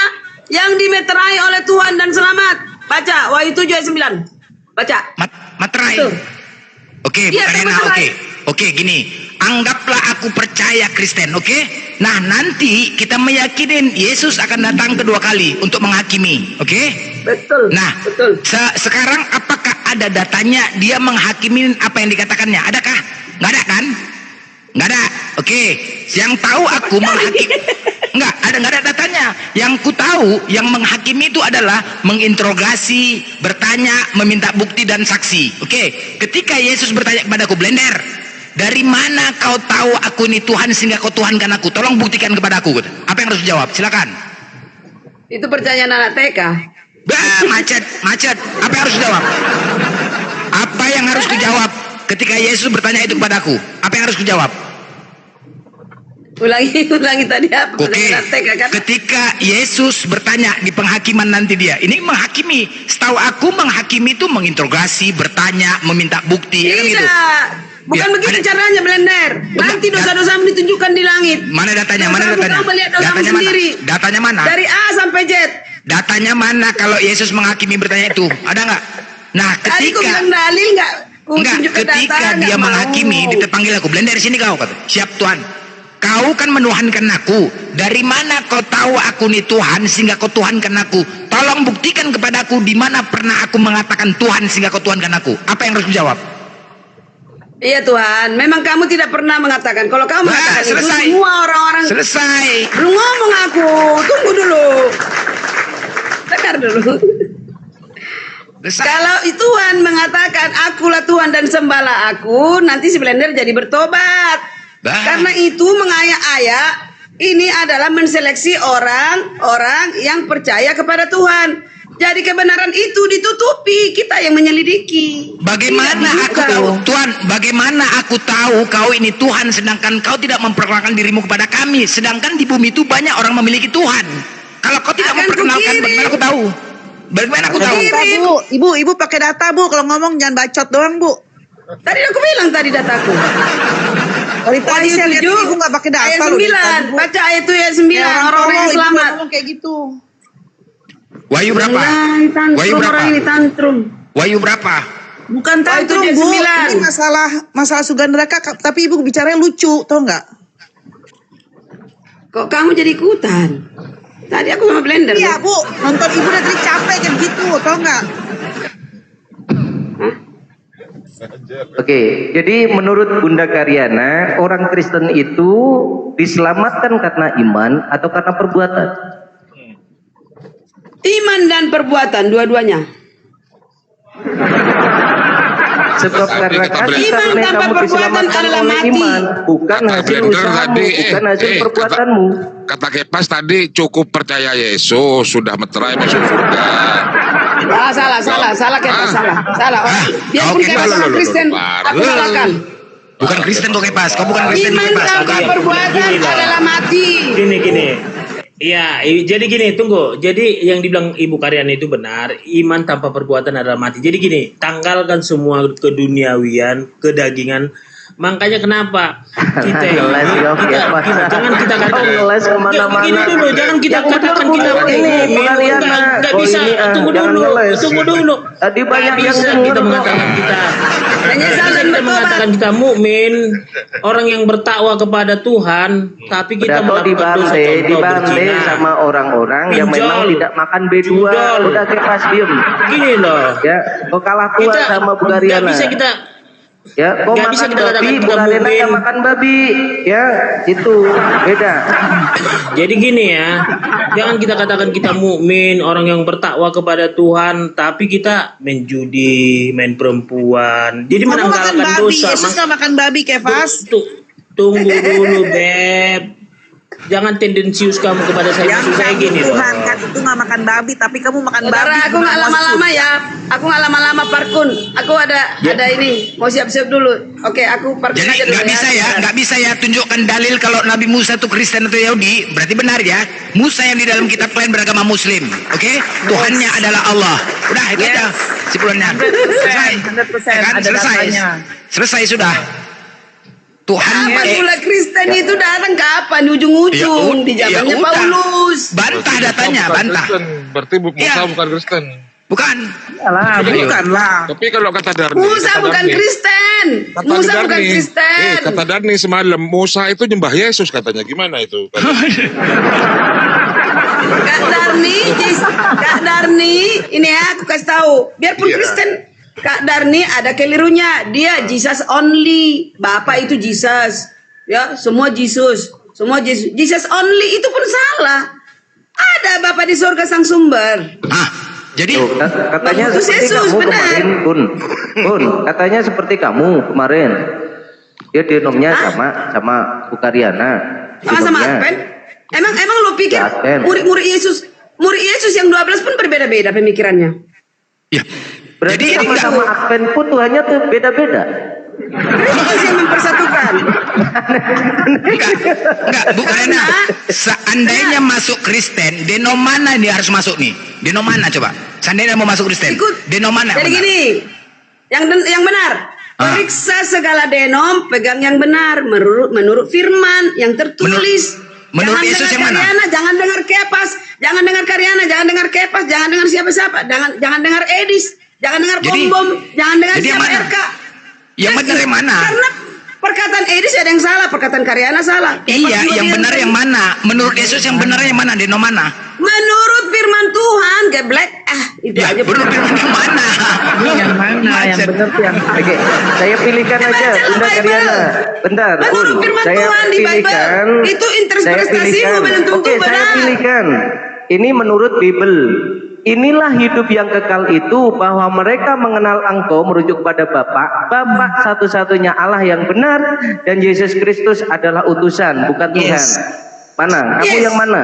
yang dimeterai oleh Tuhan dan selamat. Baca Wahyu 7 ayat 9. Baca. Materai. Oke, Iya, Karena oke, gini. anggaplah aku percaya Kristen, oke? Nah, nanti kita meyakinin Yesus akan datang kedua kali untuk menghakimi, oke? Betul. Nah, betul. Sekarang apakah ada datanya dia menghakimi apa yang dikatakannya? Adakah? Nggak ada kan? Nggak ada. Oke. Yang tahu aku menghakimi. Nggak ada datanya. Yang ku tahu yang menghakimi itu adalah menginterogasi, bertanya, meminta bukti dan saksi. Oke. Ketika Yesus bertanya kepadaku, Blender, dari mana kau tahu aku ini Tuhan sehingga kau tuhankan aku? Tolong buktikan kepadaku. Apa yang harus dijawab? Silakan. Itu pertanyaan anak TK. Macet. Apa yang harus dijawab? Apa yang harus kujawab ketika Yesus bertanya itu kepadaku? Apa yang harus kujawab? Ulangi tadi apa? Oke. Ketika Yesus bertanya di penghakiman nanti dia, ini menghakimi. Setahu aku menghakimi itu menginterogasi, bertanya, meminta bukti. Tidak. Gitu. Bukan Ya, begitu caranya, Blender. Nanti dosa-dosamu ditunjukkan di langit. Mana datanya? Mana datanya? Kamu melihat dosamu Datanya sendiri. mana? Datanya mana? Dari A sampai Z. Datanya mana kalau Yesus menghakimi bertanya itu? Ada nggak? Nah, Tadi kau ketika bilang dalil nggak? enggak, ketika dia menghakimi, dipanggil aku, Blender dari sini kau, kata. Siap Tuhan. Kau kan menuhankan aku. Dari mana kau tahu aku nih Tuhan sehingga kau tuhankan aku? Tolong buktikan kepadaku di mana pernah aku mengatakan Tuhan sehingga kau tuhankan aku. Apa yang harus dijawab? Iya Tuhan, memang kamu tidak pernah mengatakan. Kalau kamu mengatakan itu, semua orang-orang selesai. Belum ngomong aku, tunggu dulu. Dengar dulu. Kalau Tuhan mengatakan akulah Tuhan dan sembahlah aku, nanti si Blender jadi bertobat. Karena itu mengaya-aya ini adalah menseleksi orang-orang yang percaya kepada Tuhan. Jadi kebenaran itu ditutupi, kita yang menyelidiki. Bagaimana aku tahu, Tuhan? Bagaimana aku tahu kau ini Tuhan sedangkan kau tidak memperkenalkan dirimu kepada kami? Sedangkan di bumi itu banyak orang memiliki Tuhan. Kalau kau tidak memperkenalkan, bagaimana aku tahu? Bagaimana aku tahu? Ibu pakai data Bu, kalau ngomong jangan bacot doang Bu. Tadi aku bilang tadi dataku. Dari tadi saya lihat ibu nggak pakai data ayat 9, baca ayat itu ayat 9, orang-orang yang selamat. Kayak gitu. Wahyu berapa? Wahyu berapa? Wahyu berapa? Bukan tantrum Bu, ini masalah surga neraka, tapi ibu bicaranya lucu, tau nggak? Kok kamu jadi ikutan? Tadi aku sama Blender. Iya Bu, nonton ibu udah tadi capek kan gitu, tau nggak? Oke, jadi menurut Bunda Karyana, orang Kristen itu diselamatkan karena iman atau karena perbuatan? Iman dan perbuatan, dua-duanya. Sebab karena iman tanpa perbuatan adalah mati. Iman, bukan hasil usahamu, bukan hasil perbuatanmu. Kata Kepas tadi cukup percaya Yesus sudah meterai masuk surga. Salah Kepas, salah. Dia pun Kepas orang Kristen, aku salahkan. Bukan Kristen kok Kepas, kau bukan Kristen Iman Kepas. tanpa perbuatan adalah mati. Gini. Ya, jadi gini, tunggu. Jadi yang dibilang Ibu Karyana itu benar, iman tanpa perbuatan adalah mati. Jadi gini, tanggalkan semua keduniawian, kedagingan. Makanya kenapa kita jangan kita katakan begini dulu, jangan kita katakan kita nggak bisa. Tunggu dulu. Tadi banyak yang kita mengatakan kita mukmin, orang yang bertakwa kepada Tuhan, tapi kita melakukan dosa dibanding sama orang-orang yang memang tidak makan B2. Udah Kepas diem. Gini loh. Ya, kok kalah tua sama Bu Karyana. Nggak bisa kita. Ya, kok makan babi, Bu Karyana yang makan babi. Ya, itu beda. Jadi gini ya, jangan kita katakan kita mukmin, orang yang bertakwa kepada Tuhan, tapi kita main judi, main perempuan. Jadi menanggalkan dosa. Yesus nggak makan babi, Kepas. Tunggu dulu, Beb. Jangan tendensius kamu kepada saya maksud saya gini loh. Tuhan kan itu nggak makan babi, tapi kamu makan babi. Aku nggak lama-lama ya. Aku nggak lama-lama parkun. Aku ada ini. Mau siap-siap dulu. Oke, aku parkun aja dulu. Jadi nggak bisa ya tunjukkan dalil kalau Nabi Musa itu Kristen atau Yahudi. Berarti benar ya. Musa yang di dalam kitab lain beragama Muslim. Oke? Tuhannya adalah Allah. Udah itu aja kesimpulannya. Selesai. Selesai sudah. Tuhan pula Kristen itu datang kapan di ujung-ujung di zamannya Paulus. Bantah datanya, bantah. Berarti Musa bukan Kristen. Bukan. Bukanlah. Tapi kalau kata Darmi, Musa bukan Kristen. Kristen. Musa bukan Kristen. Kata Dani semalam, Musa itu nyembah Yesus katanya. Gimana itu? Kak Darni, ini ya aku kasih tahu. Biarpun Kristen, Kak Darni ada kelirunya. Dia Jesus only. Bapak itu Jesus. Ya, semua Jesus. Semua Jesus. Jesus only itu pun salah. Ada Bapak di surga sang sumber. Jadi katanya seperti Yesus, kamu benar. Kemarin, Bun, katanya seperti kamu kemarin. Dia denomnya sama Bukariana. Sama Advent? Emang lo pikir murid Yesus yang 12 pun berbeda-beda pemikirannya? Ya. Berarti sama Advent pun Tuhannya tuh beda-beda. Kristus yang mempersatukan. Enggak, bukan. Seandainya masuk Kristen, denom mana dia harus masuk nih? Denom mana coba? Seandainya mau masuk Kristen, denom mana? Jadi gini, yang benar. Periksa segala denom, pegang yang benar menurut firman yang tertulis. Menurut Yesus yang mana? Jangan dengar Kepas, jangan dengar Karyana, jangan dengar Kepas, jangan dengar siapa-siapa, jangan dengar Edis, jangan dengar Bom, jangan dengar siapa RK. Yang benar yang mana? Karena perkataan Edis ada yang salah, perkataan Karyana salah. Iya, yang benar yang mana? Menurut Yesus yang benar yang mana? Denom mana? Menurut firman Tuhan, geblek. Itu ya, aja. Menurut firman yang mana? Yang mana? Yang benar tuh yang. Oke, saya pilihkan aja, Bunda Karyana. Bentar, menurut firman Tuhan di Bible, itu interpretasimu belum tentu benar. Saya pilihkan. Ini menurut Bible. Inilah hidup yang kekal itu, bahwa mereka mengenal Engkau merujuk pada Bapa satu-satunya Allah yang benar, dan Yesus Kristus adalah utusan, bukan Tuhan. Mana? Kamu yang mana?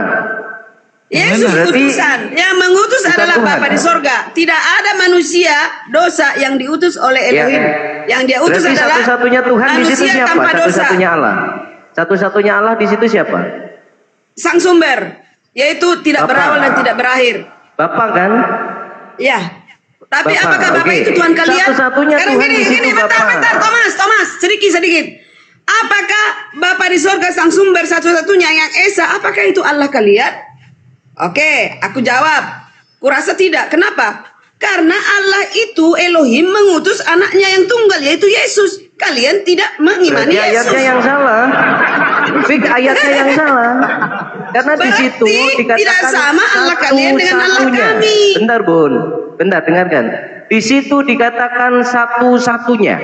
Yesus utusan. Yang mengutus adalah Bapa di sorga. Tidak ada manusia dosa yang diutus oleh Elohim. Yang dia utus adalah satu-satunya Tuhan di situ siapa? Satu-satunya Allah. Satu-satunya Allah di situ siapa? Sang sumber, yaitu tidak berawal dan tidak berakhir. Bapak kan? Ya. Tapi apakah Bapak itu Tuhan kalian? Satu-satunya Tuhan di situ Bapak. Bentar, Thomas, sedikit. Apakah Bapak di surga sang sumber satu-satunya yang esa? Apakah itu Allah kalian? Oke, aku jawab. Kurasa tidak. Kenapa? Karena Allah itu Elohim mengutus anaknya yang tunggal, yaitu Yesus. Kalian tidak mengimani Yesus. Ayatnya yang salah. Ayatnya yang salah. Karena di situ dikatakan tidak sama Allah kalian dengan Allah kami. Bentar, Bun. Bentar, dengarkan. Di situ dikatakan satu-satunya.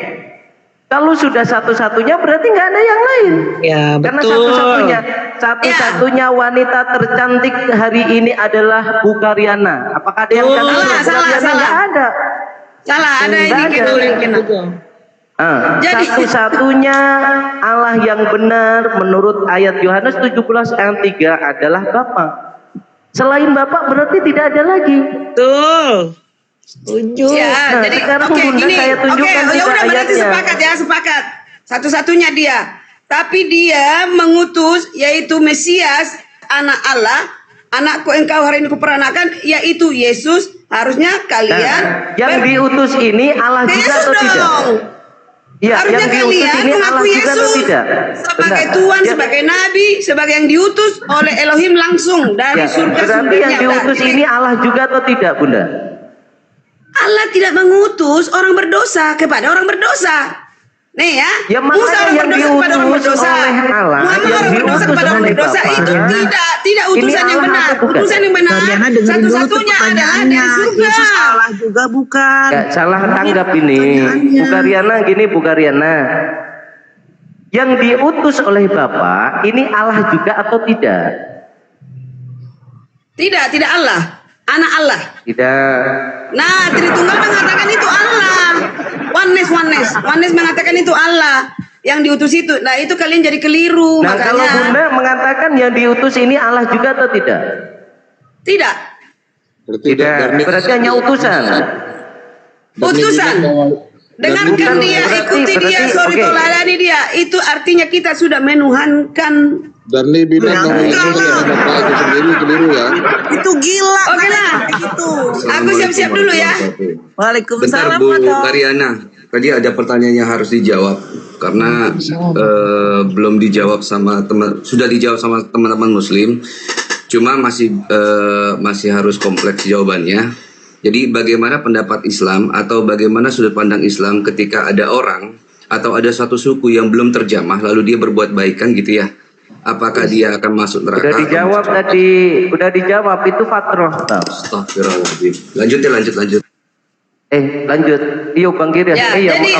Kalau sudah satu-satunya berarti nggak ada yang lain. Ya, betul. Karena satu-satunya wanita tercantik hari ini adalah Bukariana. Apakah ada yang salah? Nggak ada. Salah, ada yang satu-satunya Allah yang benar menurut ayat Yohanes 17 ayat 3 adalah Bapa. Selain Bapa berarti tidak ada lagi. Betul. Setuju. Ya, jadi sekarang Bunda saya tunjukkan juga ayatnya. Sepakat. Satu-satunya dia. Tapi dia mengutus, yaitu Mesias, anak Allah. Anakku engkau hari ini kuperanakan, yaitu Yesus. Harusnya kalian yang diutus ini Allah juga atau tidak? Ya, harusnya yang diutus ini Allah juga atau tidak? Sebagai Tuhan, sebagai Nabi, sebagai yang diutus oleh Elohim langsung dari surga. Berarti yang diutus ini Allah juga atau tidak, Bunda? Allah tidak mengutus orang berdosa kepada orang berdosa. Nih ya, Musa orang berdosa kepada orang berdosa. Muhammad orang berdosa kepada orang berdosa. Itu tidak utusan yang benar. Utusan yang benar satu-satunya adalah dari surga. Yesus Allah juga bukan. Gak salah tanggap ini. Bukariana. Yang diutus oleh Bapa ini Allah juga atau tidak? Tidak Allah. Anak Allah. Tidak. Nah, Tritunggal mengatakan itu Allah. Oneness mengatakan itu Allah yang diutus itu. Nah, itu kalian jadi keliru. Nah, makanya kalau Bunda mengatakan yang diutus ini Allah juga atau tidak? Tidak. Tidak. Berarti hanya utusan. Utusan. Dengarkan dia, ikuti dia, toladani dia. Itu artinya kita sudah menuhankan. Darni bilang bahwa Yesus yang Bapa itu sendiri keliru ya. Itu gila. Oke lah. Gitu. Aku siap-siap dulu ya. Waalaikumsalam. Bentar Bu Karyana, tadi ada pertanyaan yang harus dijawab karena belum dijawab sama sudah dijawab sama teman-teman Muslim, cuma masih harus kompleks jawabannya. Jadi bagaimana pendapat Islam atau bagaimana sudut pandang Islam ketika ada orang atau ada satu suku yang belum terjamah lalu dia berbuat baik kan gitu ya, apakah dia akan masuk neraka? Udah dijawab tadi, udah dijawab, itu fatroh. Astagfirullahaladzim. Lanjut ya, lanjut. Lanjut. Iyo Bang Giras. Ya, jadi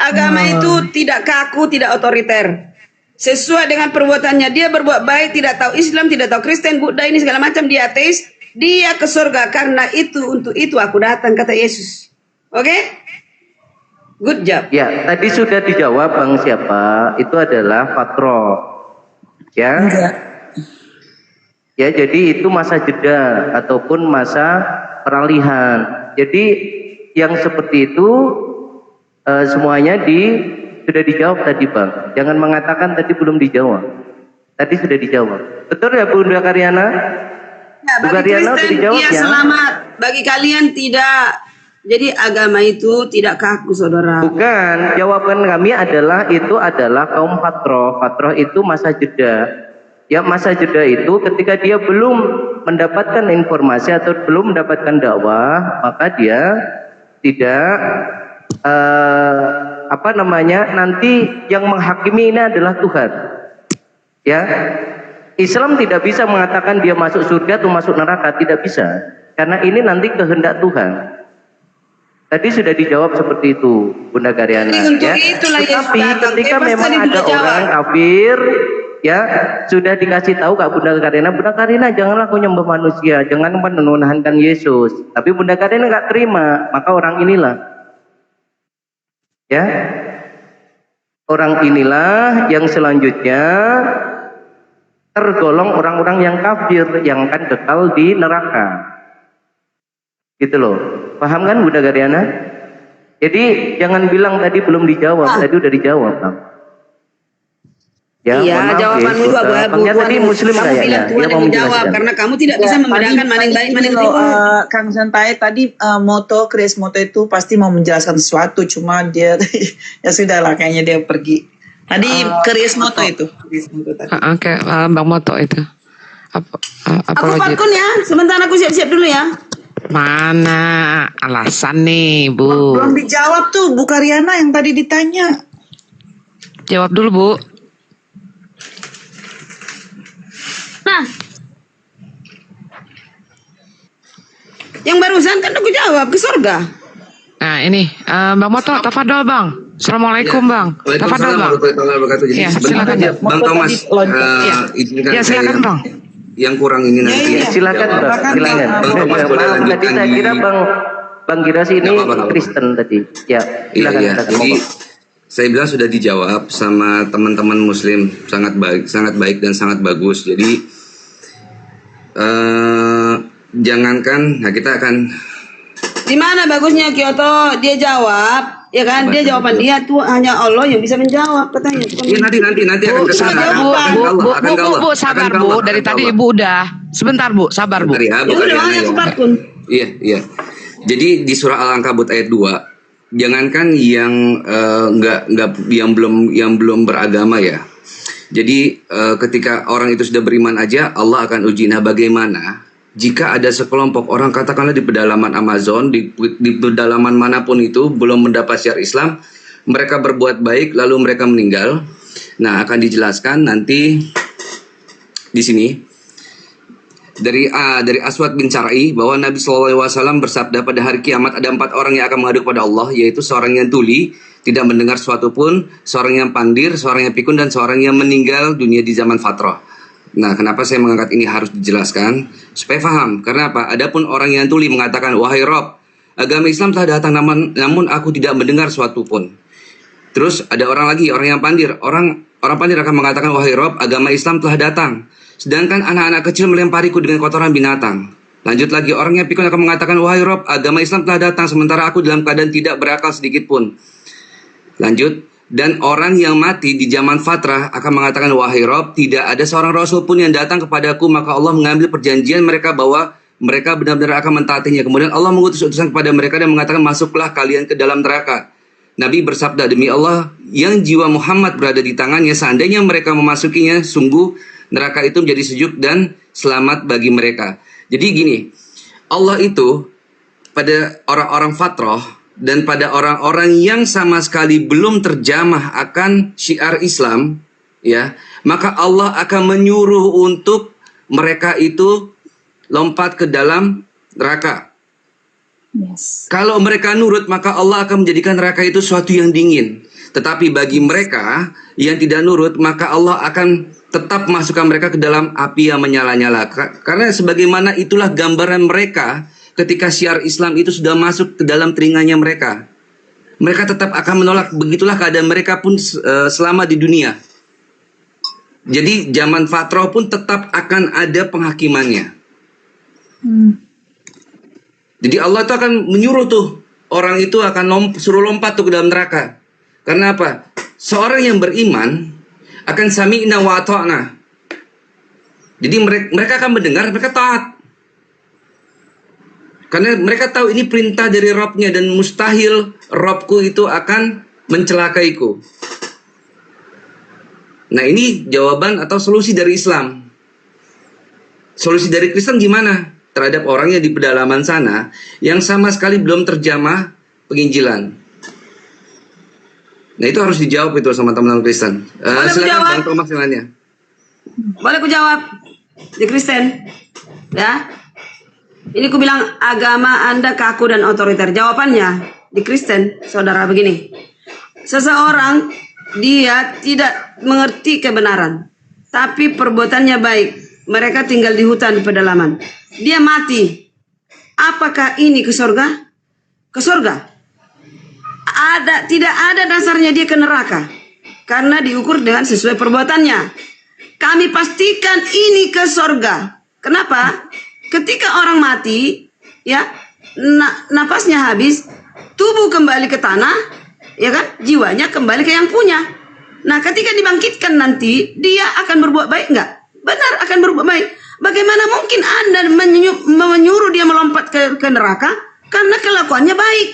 agama itu tidak kaku, tidak otoriter. Sesuai dengan perbuatannya, dia berbuat baik, tidak tahu Islam, tidak tahu Kristen, Buddha, ini segala macam, dia ateis, dia ke surga. Karena itu, untuk itu aku datang, kata Yesus. Oke? Good job. Ya, tadi sudah dijawab Bang siapa, itu adalah fatroh. Ya. Enggak. Ya, jadi itu masa jeda ataupun masa peralihan. Jadi yang seperti itu semuanya sudah dijawab tadi Bang. Jangan mengatakan tadi belum dijawab. Tadi sudah dijawab. Betul ya Bunda Karyana? Ya, Bunda Karyana sudah dijawab ya. Selamat. Bagi kalian tidak. Jadi agama itu tidak kaku, saudara. Bukan. Jawaban kami adalah itu adalah kaum fatroh. Fatroh itu masa jeda. Ya, masa jeda itu ketika dia belum mendapatkan informasi atau belum mendapatkan dakwah, maka dia tidak nanti yang menghakimi ini adalah Tuhan. Ya, Islam tidak bisa mengatakan dia masuk surga atau masuk neraka, tidak bisa, karena ini nanti kehendak Tuhan. Tadi sudah dijawab seperti itu, Bunda Karyana. Ya. Tetapi ketika memang ada orang kafir, ya sudah dikasih tahu Kak Bunda Karyana, janganlah kau nyembah manusia, jangan menuhankan Yesus. Tapi Bunda Karyana nggak terima, maka orang inilah, ya, orang inilah yang selanjutnya tergolong orang-orang yang kafir yang akan kekal di neraka. Gitu loh, paham kan Bunda Karyana? Jadi jangan bilang tadi belum dijawab, tadi udah dijawab Bang. Ya, iya, jawabanmu itu abu-abu. Tadi Muslim kamu bilang Tuhan yang menjawab karena kamu tidak bisa membedakan mana yang baik, mana yang tidak. Kang Santai tadi Chris Moto itu pasti mau menjelaskan sesuatu, cuma dia ya sudahlah kayaknya dia pergi. Tadi Chris Moto itu. Oke, Bang Moto itu. Aku parkun ya, sebentar aku siap-siap dulu ya. Mana alasan nih Bu? Belum dijawab tuh Bu Karyana yang tadi ditanya. Jawab dulu Bu. Nah, yang barusan kan aku jawab ke surga. Nah ini Bang Moto, tafadol Bang. Assalamualaikum Bang. Tafadol Bang. Ya, silakan ya. Bang Thomas, izinkan ya silakan Bang. Yang kurang ini nanti. Silakan Bang. Silakan. Tadi saya kira Bang Giras ini Kristen tadi. Ya, silakan. Jadi saya bilang sudah dijawab sama teman-teman Muslim, sangat baik dan sangat bagus. Jadi jangankan, nah kita akan. Di mana bagusnya Kyoto? Dia jawab, ya kan? Dia jawaban dia tuh hanya Allah yang bisa menjawab katanya. Ya, nanti akan kesana. Bu, sabar Bu. Dari tadi Ibu udah. Sebentar Bu, sabar Bu. Iya. Jadi di surah Al-Ankabut ayat 2, jangankan yang yang belum beragama ya. Jadi ketika orang itu sudah beriman aja, Allah akan uji. Nah, bagaimana jika ada sekelompok orang, katakanlah di pedalaman Amazon, di pedalaman manapun itu, belum mendapat syiar Islam, mereka berbuat baik lalu mereka meninggal. Nah, akan dijelaskan nanti di sini dari Aswad bin Char'i bahwa Nabi SAW bersabda pada hari kiamat ada 4 orang yang akan menghadap kepada Allah, yaitu seorang yang tuli, tidak mendengar sesuatu pun, seorang yang pandir, seorang yang pikun, dan seorang yang meninggal dunia di zaman fatrah. Nah, kenapa saya mengangkat ini harus dijelaskan supaya paham? Karena apa? Adapun orang yang tuli mengatakan, wahai Rob, agama Islam telah datang namun aku tidak mendengar sesuatu pun. Terus ada orang lagi, orang yang pandir. Orang pandir akan mengatakan, wahai Rob, agama Islam telah datang. Sedangkan anak-anak kecil melempariku dengan kotoran binatang. Lanjut lagi, orang yang pikun akan mengatakan, wahai Rob, agama Islam telah datang sementara aku dalam keadaan tidak berakal sedikit pun. Lanjut. Dan orang yang mati di zaman fatrah akan mengatakan, wahai Rob, tidak ada seorang rasul pun yang datang kepadaku, maka Allah mengambil perjanjian mereka bahwa mereka benar-benar akan mentaatinya. Kemudian Allah mengutus utusan kepada mereka dan mengatakan, masuklah kalian ke dalam neraka. Nabi bersabda, demi Allah yang jiwa Muhammad berada di tangannya, seandainya mereka memasukinya, sungguh neraka itu menjadi sejuk dan selamat bagi mereka. Jadi gini, Allah itu pada orang-orang fatrah dan pada orang-orang yang sama sekali belum terjamah akan syiar Islam, ya, maka Allah akan menyuruh untuk mereka itu lompat ke dalam neraka. Yes. Kalau mereka nurut, maka Allah akan menjadikan neraka itu suatu yang dingin. Tetapi bagi mereka yang tidak nurut, maka Allah akan tetap masukkan mereka ke dalam api yang menyala-nyala. Karena sebagaimana itulah gambaran mereka ketika syiar Islam itu sudah masuk ke dalam telinganya mereka. Mereka tetap akan menolak. Begitulah keadaan mereka pun selama di dunia. Jadi zaman fatrah pun tetap akan ada penghakimannya. Jadi Allah itu akan menyuruh tuh orang itu akan suruh lompat tuh ke dalam neraka. Karena apa? Seorang yang beriman akan sami'na wa ata'na. Jadi mereka akan mendengar, mereka taat. Karena mereka tahu ini perintah dari Rabbnya dan mustahil Rabbku itu akan mencelakaiku. Nah, ini jawaban atau solusi dari Islam. Solusi dari Kristen gimana? Terhadap orang yang di pedalaman sana yang sama sekali belum terjamah penginjilan. Nah, itu harus dijawab itu sama teman-teman Kristen. Silakan Bang Thomas yang lainnya. Boleh ku jawab di Kristen? Ya. Ini ku bilang agama Anda kaku dan otoriter. Jawabannya di Kristen, saudara, begini. Seseorang dia tidak mengerti kebenaran, tapi perbuatannya baik. Mereka tinggal di hutan pedalaman. Dia mati. Apakah ini ke surga? Ke surga. Tidak ada dasarnya dia ke neraka. Karena diukur dengan sesuai perbuatannya. Kami pastikan ini ke surga. Kenapa? Ketika orang mati, ya, nafasnya habis, tubuh kembali ke tanah, ya kan, jiwanya kembali ke yang punya. Nah, ketika dibangkitkan nanti, dia akan berbuat baik nggak? Benar, akan berbuat baik. Bagaimana mungkin Anda menyuruh dia melompat ke neraka? Karena kelakuannya baik.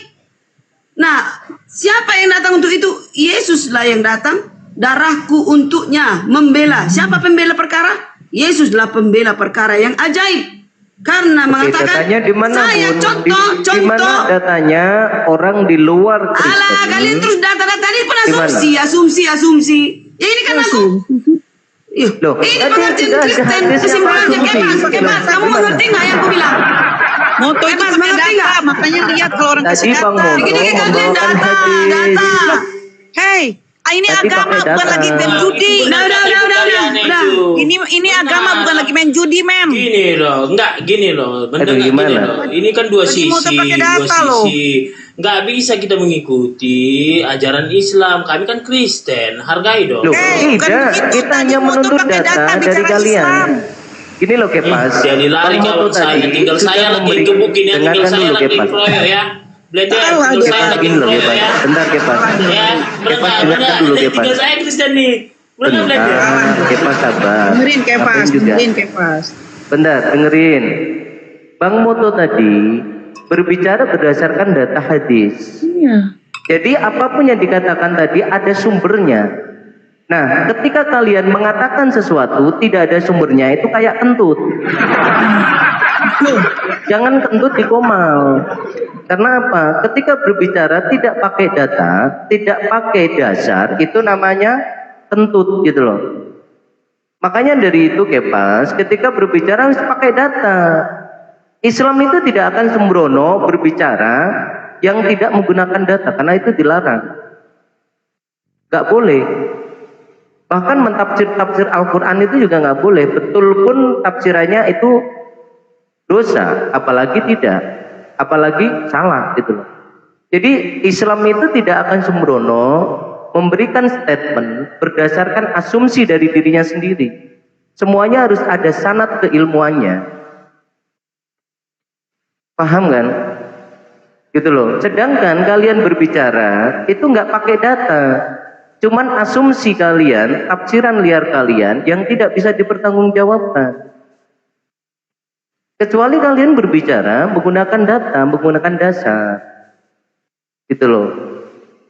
Nah, siapa yang datang untuk itu? Yesuslah yang datang. Darahku untuknya membela. Siapa pembela perkara? Yesuslah pembela perkara yang ajaib. Karena mengatakan datanya di mana, saya contoh. Di mana datanya orang di luar Kristen? Alah, kalian terus data-data ini pun asumsi. Ya ini kan aku. Loh, ini pengertian Kristen. Kesimpulannya Kemas, kamu mengerti nggak yang aku bilang? Moto itu pakai data, makanya lihat kalau orang kasih data. Dikit-dikit membawakan data. Hey, ini agama bukan lagi main judi. Udah. Ini agama bukan lagi main judi, mem. Gini loh, bener nggak gini loh. Ini kan dua sisi. Nggak bisa kita mengikuti ajaran Islam. Kami kan Kristen, hargai dong. Tidak, kita hanya menuntut data dari kalian. Gini loh Kepas. Jadi lari kawan saya, tinggal saya lagi gebukin ya, tinggal saya lagi keroyok ya. Blender, tinggal saya lagi keroyok ya. Bentar Kepas. Ya, Kepas dengarkan dulu Kepas. tinggal saya Kristen nih. Bentar, Kepas sabar. Dengerin Kepas. Bentar, dengerin. Bang Moto tadi berbicara berdasarkan data hadis. Iya. Jadi apapun yang dikatakan tadi ada sumbernya. Nah, ketika kalian mengatakan sesuatu tidak ada sumbernya, itu kayak kentut. Jangan kentut di komal. Karena apa? Ketika berbicara tidak pakai data, tidak pakai dasar, itu namanya kentut gitu loh. Makanya dari itu Kepas, ketika berbicara harus pakai data. Islam itu tidak akan sembrono berbicara yang tidak menggunakan data, karena itu dilarang. Gak boleh. Bahkan mentafsir Al-Quran itu juga nggak boleh. Betul pun tafsirannya itu dosa, apalagi tidak, apalagi salah gitu loh. Jadi Islam itu tidak akan sembrono memberikan statement berdasarkan asumsi dari dirinya sendiri. Semuanya harus ada sanad keilmuannya. Paham kan? Gitu loh. Sedangkan kalian berbicara itu nggak pakai data. Cuman asumsi kalian, tafsiran liar kalian yang tidak bisa dipertanggungjawabkan. Kecuali kalian berbicara menggunakan data, menggunakan dasar. Gitu loh.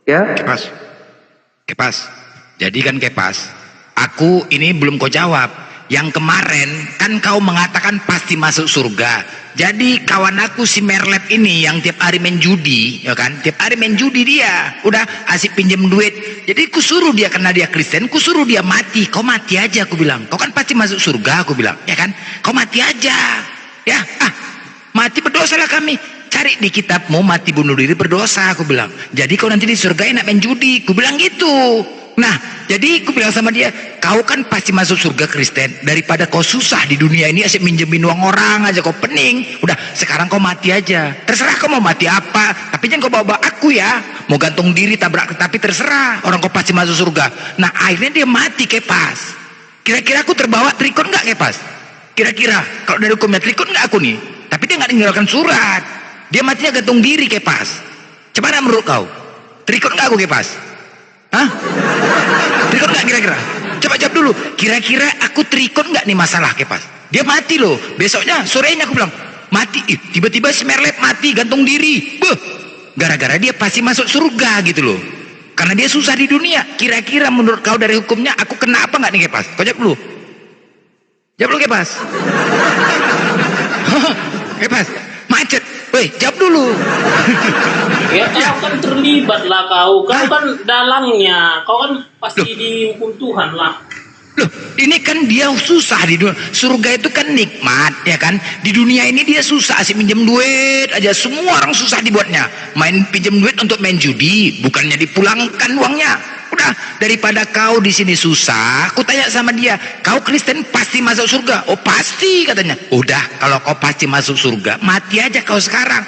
Ya? Kepas. Jadi kan Kepas, aku ini belum kau jawab. Yang kemarin kan kau mengatakan pasti masuk surga. Jadi kawan aku si Merlet ini yang tiap hari main judi, ya kan? Tiap hari main judi dia. Udah asik pinjam duit. Jadi ku suruh dia, karena dia Kristen, ku suruh dia mati. Kau mati aja, aku bilang. Kau kan pasti masuk surga, aku bilang. Ya kan? Kau mati aja. Ya, mati berdosa lah kami. Cari di kitabmu mati bunuh diri berdosa, aku bilang. Jadi kau nanti di surga enak main judi, aku bilang gitu. Nah, jadi aku bilang sama dia, kau kan pasti masuk surga Kristen, daripada kau susah di dunia ini asik minjemin uang orang aja kau pening. Udah, sekarang kau mati aja. Terserah kau mau mati apa, tapi jangan kau bawa aku ya. Mau gantung diri tabrak tapi terserah. Orang kau pasti masuk surga. Nah, akhirnya dia mati Kepas. Kira-kira aku terbawa trikot nggak Kepas? Kira-kira kalau dari hukumnya trikot nggak aku nih? Tapi dia nggak meninggalkan surat. Dia matinya gantung diri Kepas. Gimana menurut kau? Trikot nggak aku Kepas? Hah? Trikot nggak kira-kira? Coba jawab dulu. Kira-kira aku trikot nggak nih masalah Kepas? Dia mati loh. Besoknya sorenya aku bilang mati. Tiba-tiba si Merlet mati gantung diri. Beuh. Gara-gara dia pasti masuk surga gitu loh. Karena dia susah di dunia. Kira-kira menurut kau dari hukumnya aku kena apa nggak nih Kepas? Kau jawab dulu. Jawab dulu Kepas. Kepas. Macet. Woi, jawab dulu. Ya kau kan terlibat lah kau kan dalangnya, kau kan pasti dihukum Tuhan lah. Loh, ini kan dia susah di dunia. Surga itu kan nikmat, ya kan? Di dunia ini dia susah, asik minjem duit aja. Semua orang susah dibuatnya. Main pinjam duit untuk main judi, bukannya dipulangkan uangnya. Udah, daripada kau di sini susah, aku tanya sama dia, kau Kristen pasti masuk surga? Oh pasti katanya. Udah, kalau kau pasti masuk surga, mati aja kau sekarang.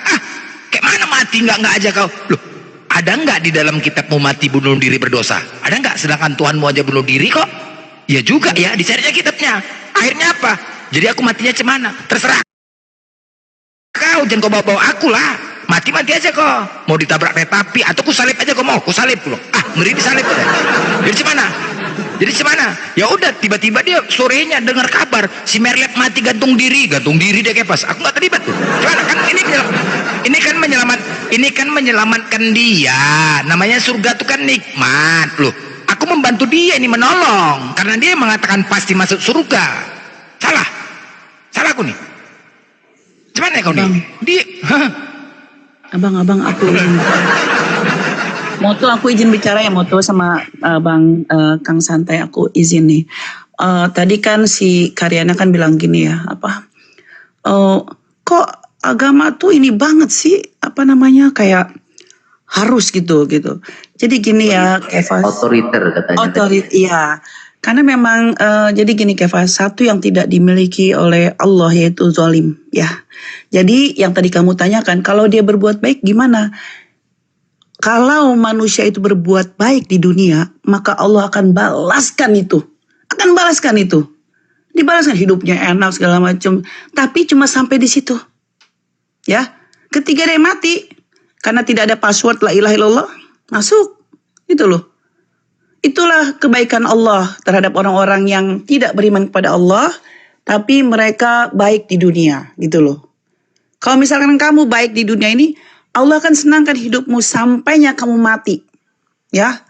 Kayak mana mati nggak aja kau? Loh, ada nggak di dalam kitabmu mati bunuh diri berdosa? Ada nggak? Sedangkan Tuhanmu aja bunuh diri kok. Ya juga ya, dicarinya kitabnya. Akhirnya apa? Jadi aku matinya cemana? Terserah kau, jangan kau bawa-bawa aku lah. Mati-mati aja kok. Mau ditabrak kereta api atau ku salib aja kau mau? Ku salib loh. Ngeri disalib aja. Jadi gimana? Ya udah, tiba-tiba dia sorenya dengar kabar si Merlet mati gantung diri dia Kepas. Aku nggak terlibat tuh. Gimana kan ini kan menyelamatkan dia. Namanya surga tuh kan nikmat loh. Aku membantu dia ini, menolong karena dia mengatakan pasti masuk surga. Salah aku nih. Gimana kau nih? Abang aku izin. Moto aku izin bicara ya, Moto sama Bang Kang Santai, aku izin nih. Tadi kan si Karyana kan bilang gini ya, kok agama tuh ini banget sih, kayak harus gitu. Jadi gini ya, Kevas. Otoriter katanya. Iya. Karena memang jadi gini Kevas, satu yang tidak dimiliki oleh Allah yaitu zalim ya. Jadi yang tadi kamu tanyakan, kalau dia berbuat baik gimana? Kalau manusia itu berbuat baik di dunia, maka Allah akan balaskan itu. Dibalaskan hidupnya enak segala macam. Tapi cuma sampai di situ. Ya. Ketika dia mati, karena tidak ada password la ilaha illallah, masuk. Itu loh. Itulah kebaikan Allah terhadap orang-orang yang tidak beriman kepada Allah, tapi mereka baik di dunia, gitu loh. Kalau misalkan kamu baik di dunia ini, Allah akan senangkan hidupmu sampainya kamu mati. Ya.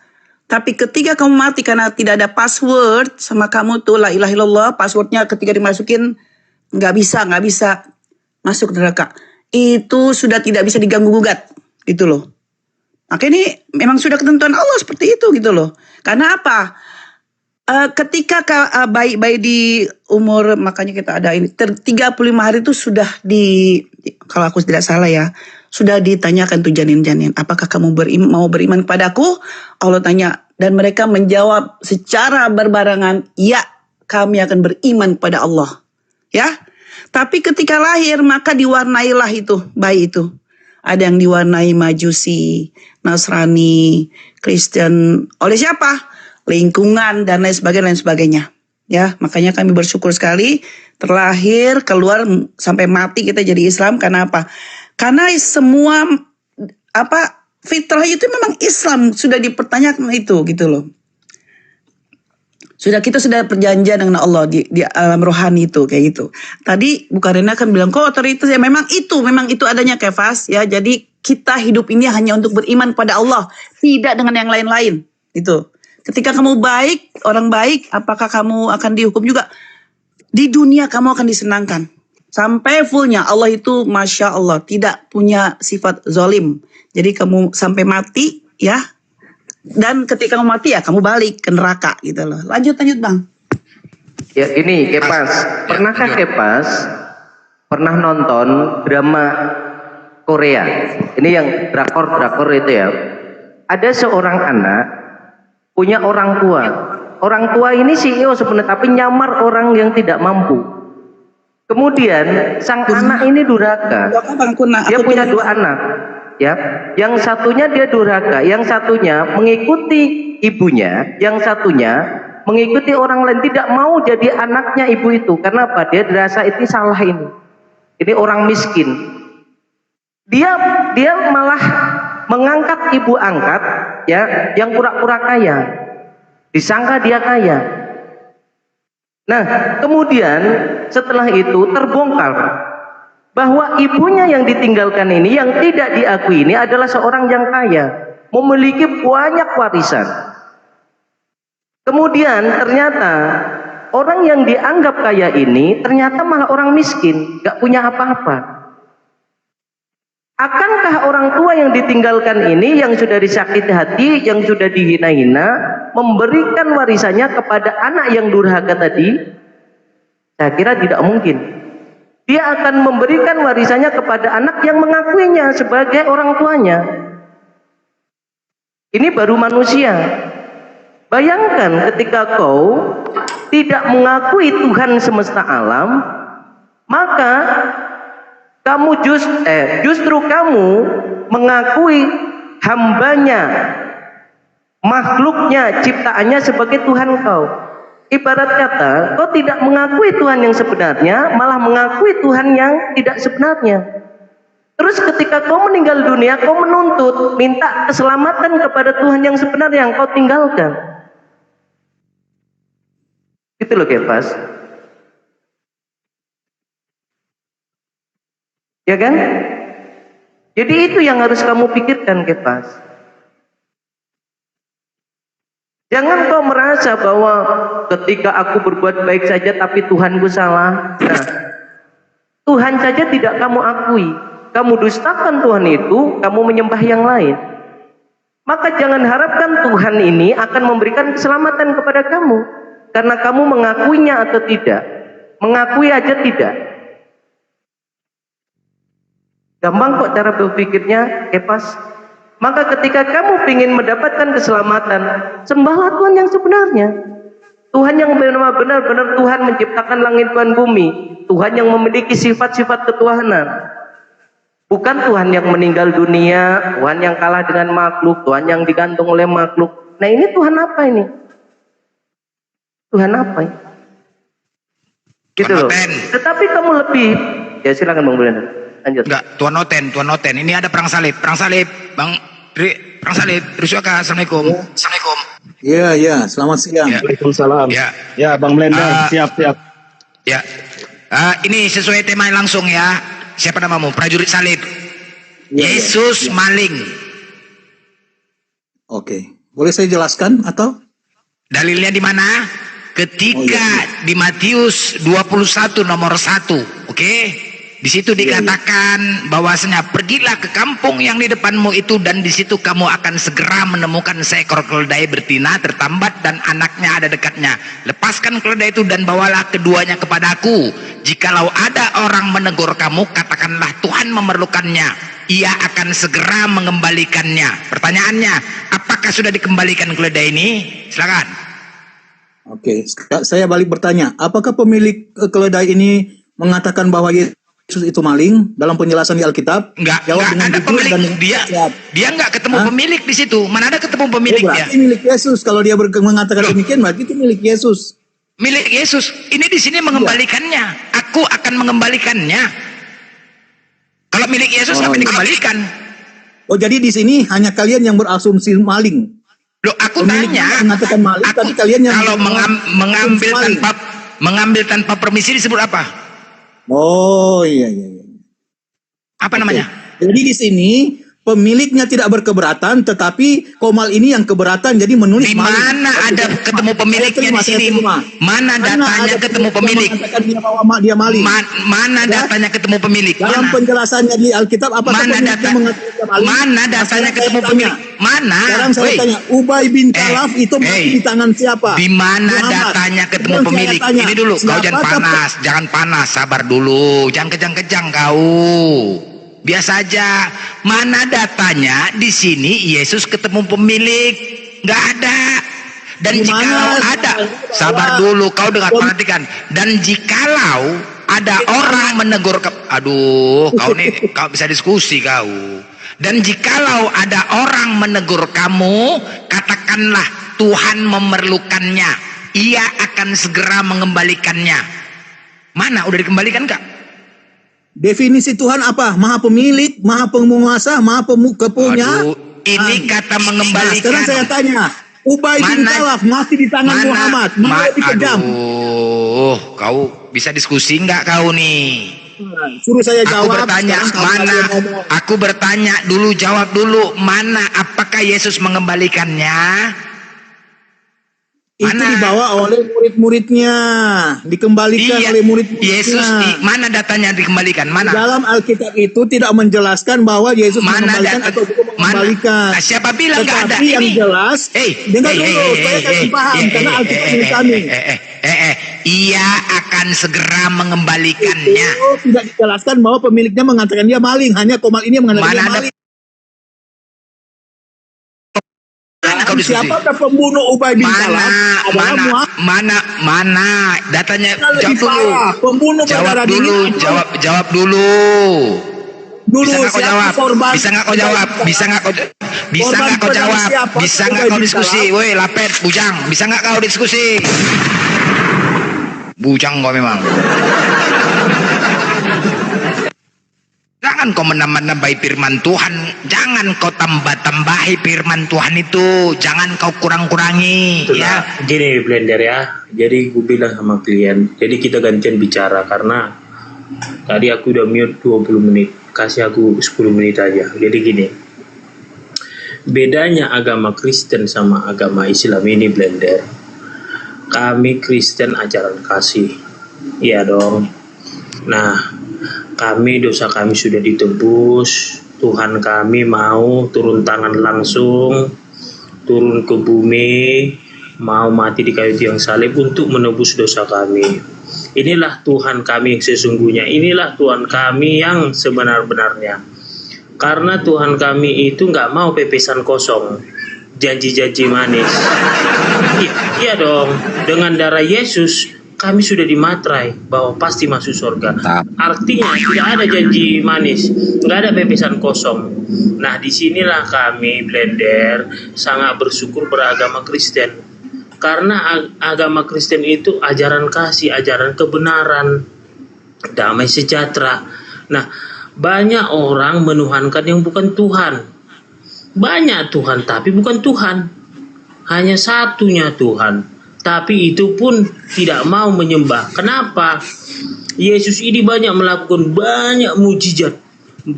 Tapi ketika kamu mati karena tidak ada password sama kamu tuh la ilaha illallah, passwordnya ketika dimasukin nggak bisa masuk neraka. Itu sudah tidak bisa diganggu-gugat, gitu loh. Maka ini memang sudah ketentuan Allah seperti itu gitu loh. Karena apa? Ketika bayi di umur, makanya kita ada ini 35 hari itu sudah kalau aku tidak salah ya, sudah ditanyakan tuh janin-janin, apakah kamu mau beriman kepadaku? Allah tanya, dan mereka menjawab secara berbarengan, ya, kami akan beriman kepada Allah. Ya. Tapi ketika lahir maka diwarnailah itu bayi itu. Ada yang diwarnai Majusi, Nasrani, Kristen. Oleh siapa? Lingkungan dan lain sebagainya. Ya, makanya kami bersyukur sekali terlahir, keluar sampai mati kita jadi Islam. Karena apa? Karena semua fitrah itu memang Islam, sudah dipertanyakan itu gitu loh. Kita sudah perjanjian dengan Allah di alam rohani itu kayak gitu. Tadi Bu Karina kan bilang kok otoritas ya, memang itu adanya Kevas ya. Jadi kita hidup ini hanya untuk beriman pada Allah, tidak dengan yang lain-lain gitu. Ketika kamu baik, orang baik, apakah kamu akan dihukum juga? Di dunia kamu akan disenangkan. Sampai fullnya. Allah itu Masya Allah tidak punya sifat zalim. Jadi kamu sampai mati ya. Dan ketika kamu mati ya kamu balik ke neraka gitu loh. Lanjut Bang. Ya ini Kepas, pernahkah Kepas pernah nonton drama Korea? Ini yang drakor itu ya. Ada seorang anak punya orang tua. Orang tua ini CEO sebenarnya tapi nyamar orang yang tidak mampu. Kemudian sang anak ini durhaka. Dia punya 2 anak. Ya, yang satunya dia durhaka, yang satunya mengikuti ibunya, yang satunya mengikuti orang lain, tidak mau jadi anaknya ibu itu. Karena apa? Dia dirasa itu salah ini. Ini orang miskin. Dia malah mengangkat ibu angkat ya yang pura-pura kaya. Disangka dia kaya. Nah, kemudian setelah itu terbongkar bahwa ibunya yang ditinggalkan ini, yang tidak diakui ini adalah seorang yang kaya, memiliki banyak warisan. Kemudian ternyata orang yang dianggap kaya ini ternyata malah orang miskin, gak punya apa-apa. Akankah orang tua yang ditinggalkan ini, yang sudah disakiti hati, yang sudah dihina-hina, memberikan warisannya kepada anak yang durhaka tadi? Saya kira tidak mungkin. Dia akan memberikan warisannya kepada anak yang mengakuinya sebagai orang tuanya. Ini baru manusia. Bayangkan ketika kau tidak mengakui Tuhan semesta alam, maka kamu justru kamu mengakui hambanya, makhluknya, ciptaannya sebagai Tuhan kau. Ibarat kata, kau tidak mengakui Tuhan yang sebenarnya, malah mengakui Tuhan yang tidak sebenarnya. Terus ketika kau meninggal dunia, kau menuntut, minta keselamatan kepada Tuhan yang sebenarnya yang kau tinggalkan. Itu loh Kepas. Ya kan? Jadi itu yang harus kamu pikirkan Kepas. Jangan kau merasa bahwa ketika aku berbuat baik saja tapi Tuhanku salah. Nah, Tuhan saja tidak kamu akui. Kamu dustakan Tuhan itu, kamu menyembah yang lain. Maka jangan harapkan Tuhan ini akan memberikan keselamatan kepada kamu. Karena kamu mengakuinya atau tidak. Mengakui aja tidak. Gampang kok cara berpikirnya, Kepas. Maka ketika kamu ingin mendapatkan keselamatan, sembahlah Tuhan yang sebenarnya. Tuhan yang benar-benar Tuhan menciptakan langit dan bumi. Tuhan yang memiliki sifat-sifat ketuhanan. Bukan Tuhan yang meninggal dunia, Tuhan yang kalah dengan makhluk, Tuhan yang digantung oleh makhluk. Nah ini Tuhan apa ini? Tuhan apa ini? Gitu loh. Tetapi kamu lebih, ya silakan Bang Brenda. Lanjut. Enggak, Tuan Noten. Ini ada perang salib, Bang perang salib. Rusuka, Assalamualaikum. Assalamualaikum. Iya, selamat siang. Waalaikumsalam. Ya, Bang Blender, siap. Ya, ini sesuai tema yang langsung ya. Siapa namamu? Prajurit salib. Yesus maling. Oke, boleh saya jelaskan atau? Dalilnya di mana? Ketika di Matius 21 nomor 1, oke? Di situ dikatakan bahwasanya pergilah ke kampung yang di depanmu itu dan di situ kamu akan segera menemukan seekor keledai betina tertambat dan anaknya ada dekatnya. Lepaskan keledai itu dan bawalah keduanya kepadaku. Jikalau ada orang menegur kamu, katakanlah Tuhan memerlukannya. Ia akan segera mengembalikannya. Pertanyaannya, apakah sudah dikembalikan keledai ini? Silakan. Oke, saya balik bertanya. Apakah pemilik keledai ini mengatakan bahwa Yesus itu maling dalam penjelasan di Alkitab? Enggak ada pemilik. Dia enggak ketemu pemilik di situ. Mana ada ketemu pemilik dia? Berarti milik Yesus. Kalau dia mengatakan demikian, berarti itu milik Yesus. Milik Yesus. Ini di sini mengembalikannya. Aku akan mengembalikannya. Kalau milik Yesus apa dikembalikan? Oh, jadi di sini hanya kalian yang berasumsi maling. Loh, aku tanya. Mengatakan maling, tapi kalian yang kalau mengambil tanpa permisi disebut apa? Oh iya. Apa namanya? Jadi di sini pemiliknya tidak berkeberatan, tetapi Komal ini yang keberatan, jadi menulis Di maling. mana ada ketemu pemiliknya di sini? Mana Karena datanya ada ketemu yang pemilik? mengatakan dia bahwa dia maling. Mana datanya ketemu pemilik? Dalam Mana? penjelasannya di Alkitab, apakah Mana pemiliknya data? mengatakan dia maling? Mana datanya Sekarang ketemu saya tanya. pemilik? Mana? Sekarang saya Woi. tanya, Ubay bin Khalaf itu mati di tangan siapa? Di mana Muhammad. datanya ketemu Sekarang saya pemilik? tanya, Ini dulu, kau jangan siapakah panas, jangan panas, sabar dulu, jangan kejang-kejang kau. Biasa aja. Mana datanya di sini Yesus ketemu pemilik? Nggak ada. Dan jikalau ada, sabar dulu, kau dengar, perhatikan. Dan jikalau ada orang menegur aduh, kau bisa diskusi kau. Dan jikalau ada orang menegur kamu, katakanlah Tuhan memerlukannya. Ia akan segera mengembalikannya. Mana udah dikembalikan Kak? Definisi Tuhan apa? Maha pemilik, maha penguasa, maha kepunya. Aduh, ini kata mengembalikan. Sekarang saya tanya, Ubay bin Khalaf masih di tangan Muhammad, mana lebih kejam? Aduh, kau bisa diskusi nggak kau nih? Suruh saya jawab. Aku bertanya dulu, jawab dulu. Mana? Apakah Yesus mengembalikannya? Itu dibawa oleh murid-muridnya, dikembalikan oleh murid-muridnya. Yesus mana datanya dikembalikan? Mana? Dalam Alkitab itu tidak menjelaskan bahwa Yesus mengembalikan atau bukan mengembalikan. Siapa bilang nggak ada? Tetapi yang jelas, dengar dulu, saya kasih paham karena Alkitab milik kami. Ia akan segera mengembalikannya. Itu tidak dijelaskan bahwa pemiliknya mengatakan dia maling, hanya Komal ini yang mengatakan dia maling. Siapakah pembunuh Ubay bin Khalaf? Mana datanya? Jawab dulu. Pembunuh jawab dulu, jawab dulu. Bisa nggak kau jawab? Bisa nggak kau jawab? Bisa nggak kau jawab? Bisa nggak kau diskusi? Woi, lapet, bujang. Bisa nggak kau diskusi? Bujang kau memang. Jangan kau menambah-nambahi firman Tuhan. Jangan kau tambah-tambahi firman Tuhan itu. Jangan kau kurang-kurangi. Ya. Gini Blender ya. Jadi gue bilang sama klien. Jadi kita gantian bicara. Karena tadi aku udah mute 20 menit. Kasih aku 10 menit aja. Jadi gini. Bedanya agama Kristen sama agama Islam ini Blender. Kami Kristen ajaran kasih. Iya dong. Nah, kami dosa kami sudah ditebus. Tuhan kami mau turun tangan langsung, turun ke bumi, mau mati di kayu tiang salib untuk menebus dosa kami. Inilah Tuhan kami yang sesungguhnya. Inilah Tuhan kami yang sebenar-benarnya. Karena Tuhan kami itu nggak mau pepesan kosong, janji-janji manis. Iya dong. Dengan darah Yesus kami sudah dimatrai bahwa pasti masuk surga. Artinya tidak ada janji manis, nggak ada pepesan kosong. Nah, disinilah kami Blender sangat bersyukur beragama Kristen, karena agama Kristen itu ajaran kasih, ajaran kebenaran, damai sejahtera. Nah, banyak orang menuhankan yang bukan Tuhan. Banyak Tuhan tapi bukan Tuhan. Hanya satunya Tuhan. Tapi itu pun tidak mau menyembah. Kenapa? Yesus ini banyak melakukan banyak mujizat,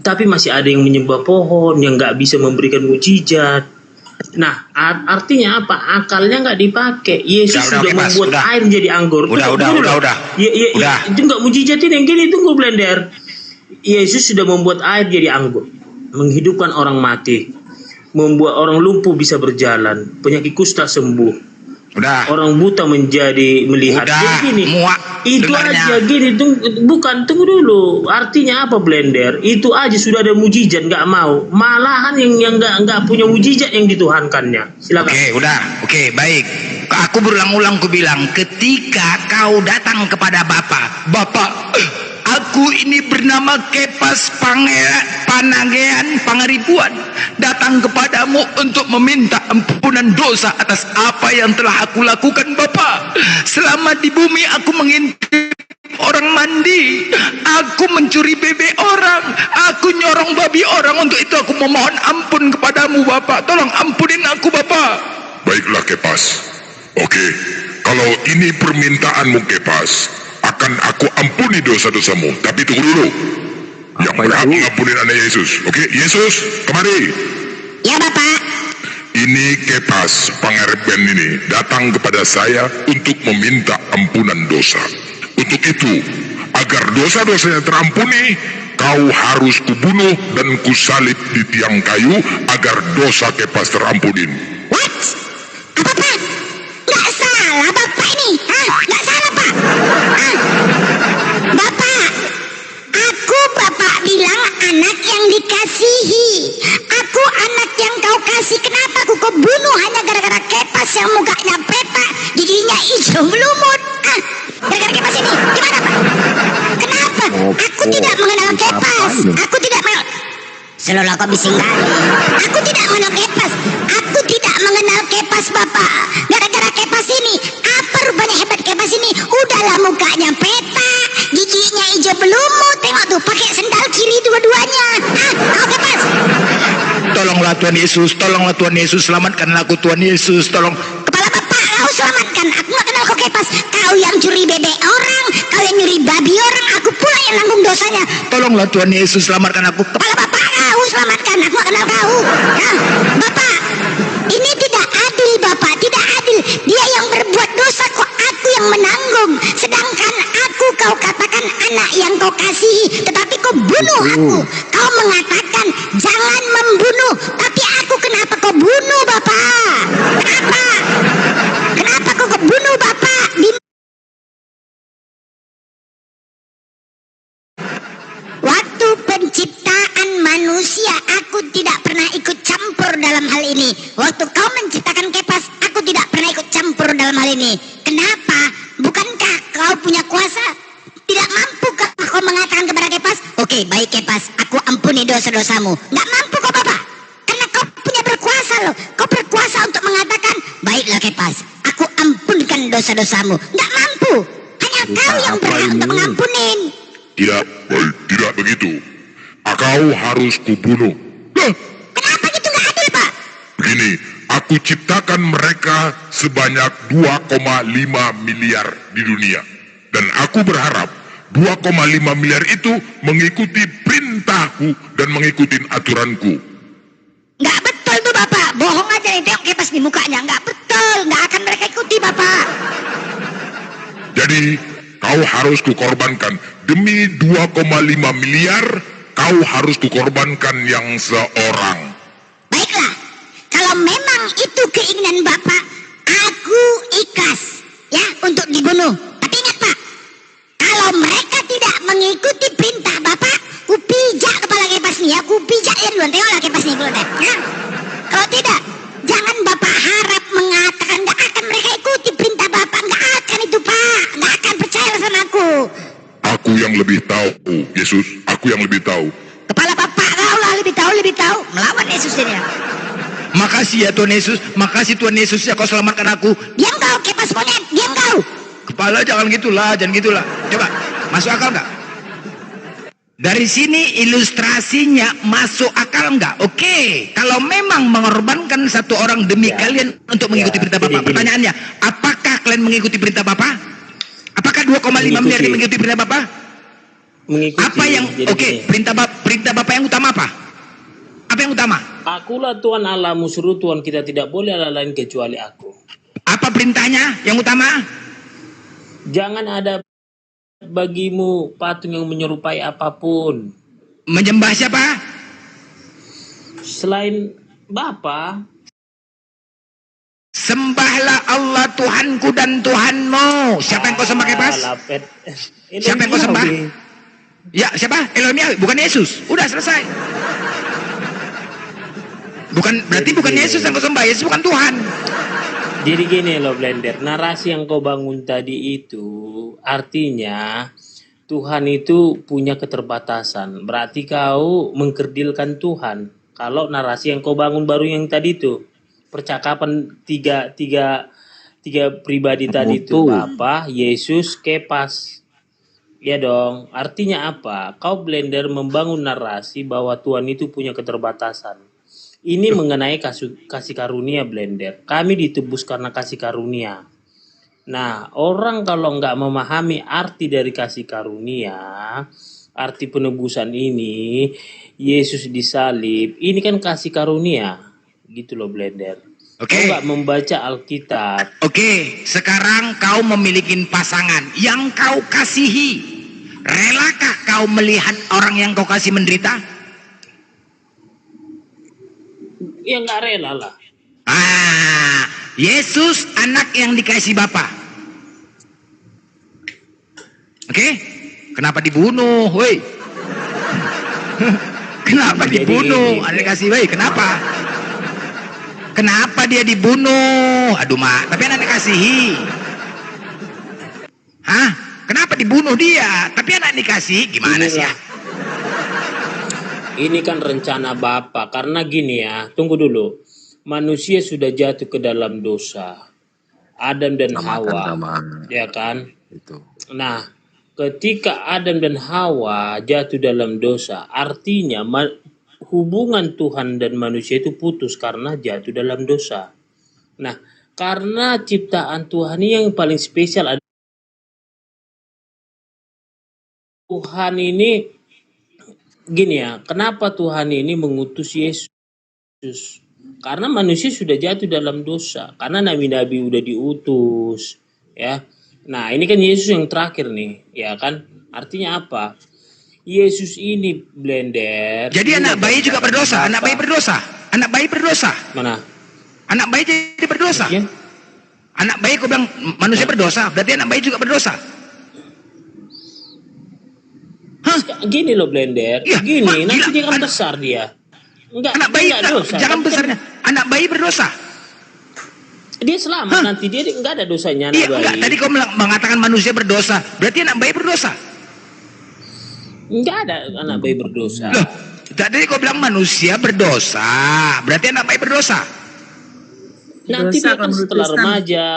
tapi masih ada yang menyembah pohon yang nggak bisa memberikan mujizat. Nah, artinya apa? Akalnya nggak dipakai. Yesus sudah membuat air jadi anggur. Udah. Itu nggak mujizatin yang gini. Tunggu Blender. Yesus sudah membuat air jadi anggur, menghidupkan orang mati, membuat orang lumpuh bisa berjalan, penyakit kusta sembuh. Orang buta menjadi melihat. Jadi gini, itu dengarnya. Aja gini, tunggu dulu. Artinya apa Blender? Itu aja sudah ada mujizat, nggak mau. Malahan yang nggak punya mujizat yang dituhankannya. Silakan. Oke, baik. Aku berulang-ulang ku bilang, ketika kau datang kepada Bapak, aku ini bernama Kepas Panagean Pangaribuan, datang kepadamu untuk meminta ampunan dosa atas apa yang telah aku lakukan Bapak. Selama di bumi aku mengintip orang mandi, aku mencuri bebek orang, aku nyorong babi orang. Untuk itu aku memohon ampun kepadamu Bapak. Tolong ampunin aku Bapak. Baiklah Kepas. Oke, kalau ini permintaanmu Kepas, akan aku ampuni dosa-dosamu. Tapi tunggu dulu. yang berhak mengampuni anak Yesus. Oke, Yesus, kemari. Ya Bapak. Ini Kepas, pengarep ini, datang kepada saya untuk meminta ampunan dosa. Untuk itu, agar dosa-dosanya terampuni, kau harus kubunuh dan kusalib di tiang kayu agar dosa Kepas terampunin. What? Apa Pak? Nggak salah Bapak ini? Nggak salah Pak? Bapak, aku Bapak bilang anak yang dikasihi. Aku anak yang kau kasih. Kenapa aku kau bunuh hanya gara-gara Kepas yang mukanya petak, giginya hijau belumut? Gara-gara Kepas ini, gimana Pak? Kenapa? Aku tidak mengenal Kepas. Aku tidak mengenal. Selalu kau bising kali. Aku tidak mengenal Kepas. Aku tidak mengenal Kepas Bapak. Gara-gara Kepas ini, apa rupanya hebat Kepas ini? Udahlah mukanya petak, giginya hijau belumut. Tengok tuh, pakai sendal kiri dua-duanya. Kau Kepas. Tolonglah Tuhan Yesus, tolonglah Tuhan Yesus, selamatkanlah aku Tuhan Yesus, tolong. Kepala Bapak, kau selamatkan. Aku gak kenal kau Kepas. Kau yang curi bebek orang, kau yang nyuri babi orang, aku pula yang nanggung dosanya. Tolonglah Tuhan Yesus, selamatkan aku. Kepala Bapak, kau selamatkan. Aku gak kenal kau. Bapak, ini tidak adil Bapak, tidak adil. Dia yang berbuat dosa kok aku yang menanggung. Sedangkan aku kau katakan anak yang kau kasihi, tetapi kau bunuh aku. Kau mengatakan jangan membunuh, tapi aku kenapa kau bunuh Bapak? Kenapa? Kenapa kau bunuh Bapak? Waktu penciptaan manusia aku tidak pernah ikut campur dalam hal ini. Waktu kau menciptakan Kepas, aku tidak pernah ikut campur dalam hal ini. Kenapa? Bukankah kau punya kuasa? Tidak mampukah kau mengatakan kepada Kepas, oke, baik Kepas, aku ampuni dosa-dosamu? Nggak mampu kau Bapak, karena kau punya berkuasa loh. Kau berkuasa untuk mengatakan, baiklah Kepas, aku ampunkan dosa-dosamu. Nggak mampu, hanya kau yang berhak untuk mengampunin. Tidak begitu. Kau harus kubunuh. Kenapa gitu nggak adil Pak? Begini, aku ciptakan mereka sebanyak 2,5 miliar di dunia. Dan aku berharap 2,5 miliar itu mengikuti perintahku dan mengikuti aturanku. Nggak betul tuh Bapak, bohong aja nih, tengok Kepas di mukanya. Nggak betul, nggak akan mereka ikuti Bapak. Jadi kau harus kukorbankan. Demi 2,5 miliar, kau harus kukorbankan yang seorang. Baiklah, kalau memang itu keinginan Bapak, aku ikhlas ya untuk dibunuh. Tapi ingat Pak, kalau mereka tidak mengikuti perintah Bapak, kupijak kepala Kepas nih ya, kupijak ya duluan. Tengoklah Kepas nih dulu deh. Ya? Kalau tidak, jangan Bapak harap mengatakan nggak akan mereka ikuti perintah Bapak. Nggak akan itu Pak, nggak akan percaya sama aku. Aku yang lebih tahu, Yesus. Aku yang lebih tahu. Kepala Bapak kau lah lebih tahu melawan Yesus ini ya. Makasih ya Tuhan Yesus, makasih Tuhan Yesus ya kau selamatkan aku. Diam kau Kepas monyet, diam kau. Kepala jangan gitulah. Coba, masuk akal nggak? Dari sini ilustrasinya masuk akal nggak? Oke, kalau memang mengorbankan satu orang demi kalian untuk mengikuti perintah Bapak. Pertanyaannya, apakah kalian mengikuti perintah Bapak? Apakah 2,5 miliar yang mengikuti perintah Bapak? Mengikuti. Apa yang perintah Bapak yang utama apa? Apa yang utama? Akulah Tuhan Allahmu, suruh Tuhan kita tidak boleh Allah lain kecuali aku. Apa perintahnya yang utama? Jangan ada bagimu patung yang menyerupai apapun. Menyembah siapa? Selain Bapa. Sembahlah Allah Tuhanku dan Tuhanmu. Siapa yang kau sembah Kepas? Siapa yang kau sembah? Ya, siapa? Elohim, bukan Yesus. Udah selesai. Berarti bukan Yesus yang kau sembah. Yesus bukan Tuhan. Jadi gini loh Blender, narasi yang kau bangun tadi itu artinya Tuhan itu punya keterbatasan. Berarti kau mengkerdilkan Tuhan. Kalau narasi yang kau bangun baru yang tadi itu, percakapan tiga pribadi tadi itu, Bapa, Yesus, Kepas. Ya dong, artinya apa? Kau Blender membangun narasi bahwa Tuhan itu punya keterbatasan. Ini mengenai kasih karunia Blender. Kami ditebus karena kasih karunia. Nah, orang kalau nggak memahami arti dari kasih karunia, arti penebusan ini, Yesus disalib, ini kan kasih karunia, gitu loh Blender. Kau nggak membaca Alkitab. Oke, sekarang kau memiliki pasangan yang kau kasihi. Relakah kau melihat orang yang kau kasih menderita? Ya nggak rela lah. Yesus anak yang dikasih Bapa. Oke? Kenapa dibunuh? Woi. Kenapa dibunuh? Anak kasih, woi. Kenapa? Kenapa dia dibunuh? Aduh, Mak. Tapi anak dikasihi. Hah? Kenapa dibunuh dia? Tapi anak dikasih. Gimana sih ya? Ini kan rencana Bapa. Karena gini ya. Tunggu dulu. Manusia sudah jatuh ke dalam dosa. Adam dan Hawa. Ya kan? Itu. Nah, ketika Adam dan Hawa jatuh dalam dosa, artinya hubungan Tuhan dan manusia itu putus karena jatuh dalam dosa. Nah, karena ciptaan Tuhan ini yang paling spesial adalah Tuhan ini, gini ya, kenapa Tuhan ini mengutus Yesus? Karena manusia sudah jatuh dalam dosa, karena nabi-nabi udah diutus, ya. Nah, ini kan Yesus yang terakhir nih, ya kan? Artinya apa? Yesus ini Blender. Jadi anak bayi juga berdosa, anak bayi berdosa. Anak bayi berdosa. Mana? Anak bayi jadi berdosa. Ya. Anak bayi kau bilang manusia berdosa, berarti anak bayi juga berdosa. Hah? Gini loh Blender. Ya, gini, nanti dia kan besar dia. Enggak, anak bayi enggak dosa. Jangan besarnya. Anak bayi berdosa. Dia selamat nanti, dia enggak ada dosanya anak bayi. Enggak, tadi kau mengatakan manusia berdosa, berarti anak bayi berdosa. Enggak ada anak bayi berdosa. Loh, tadi kau bilang manusia berdosa, berarti anak bayi berdosa. Nanti dia kan setelah remaja.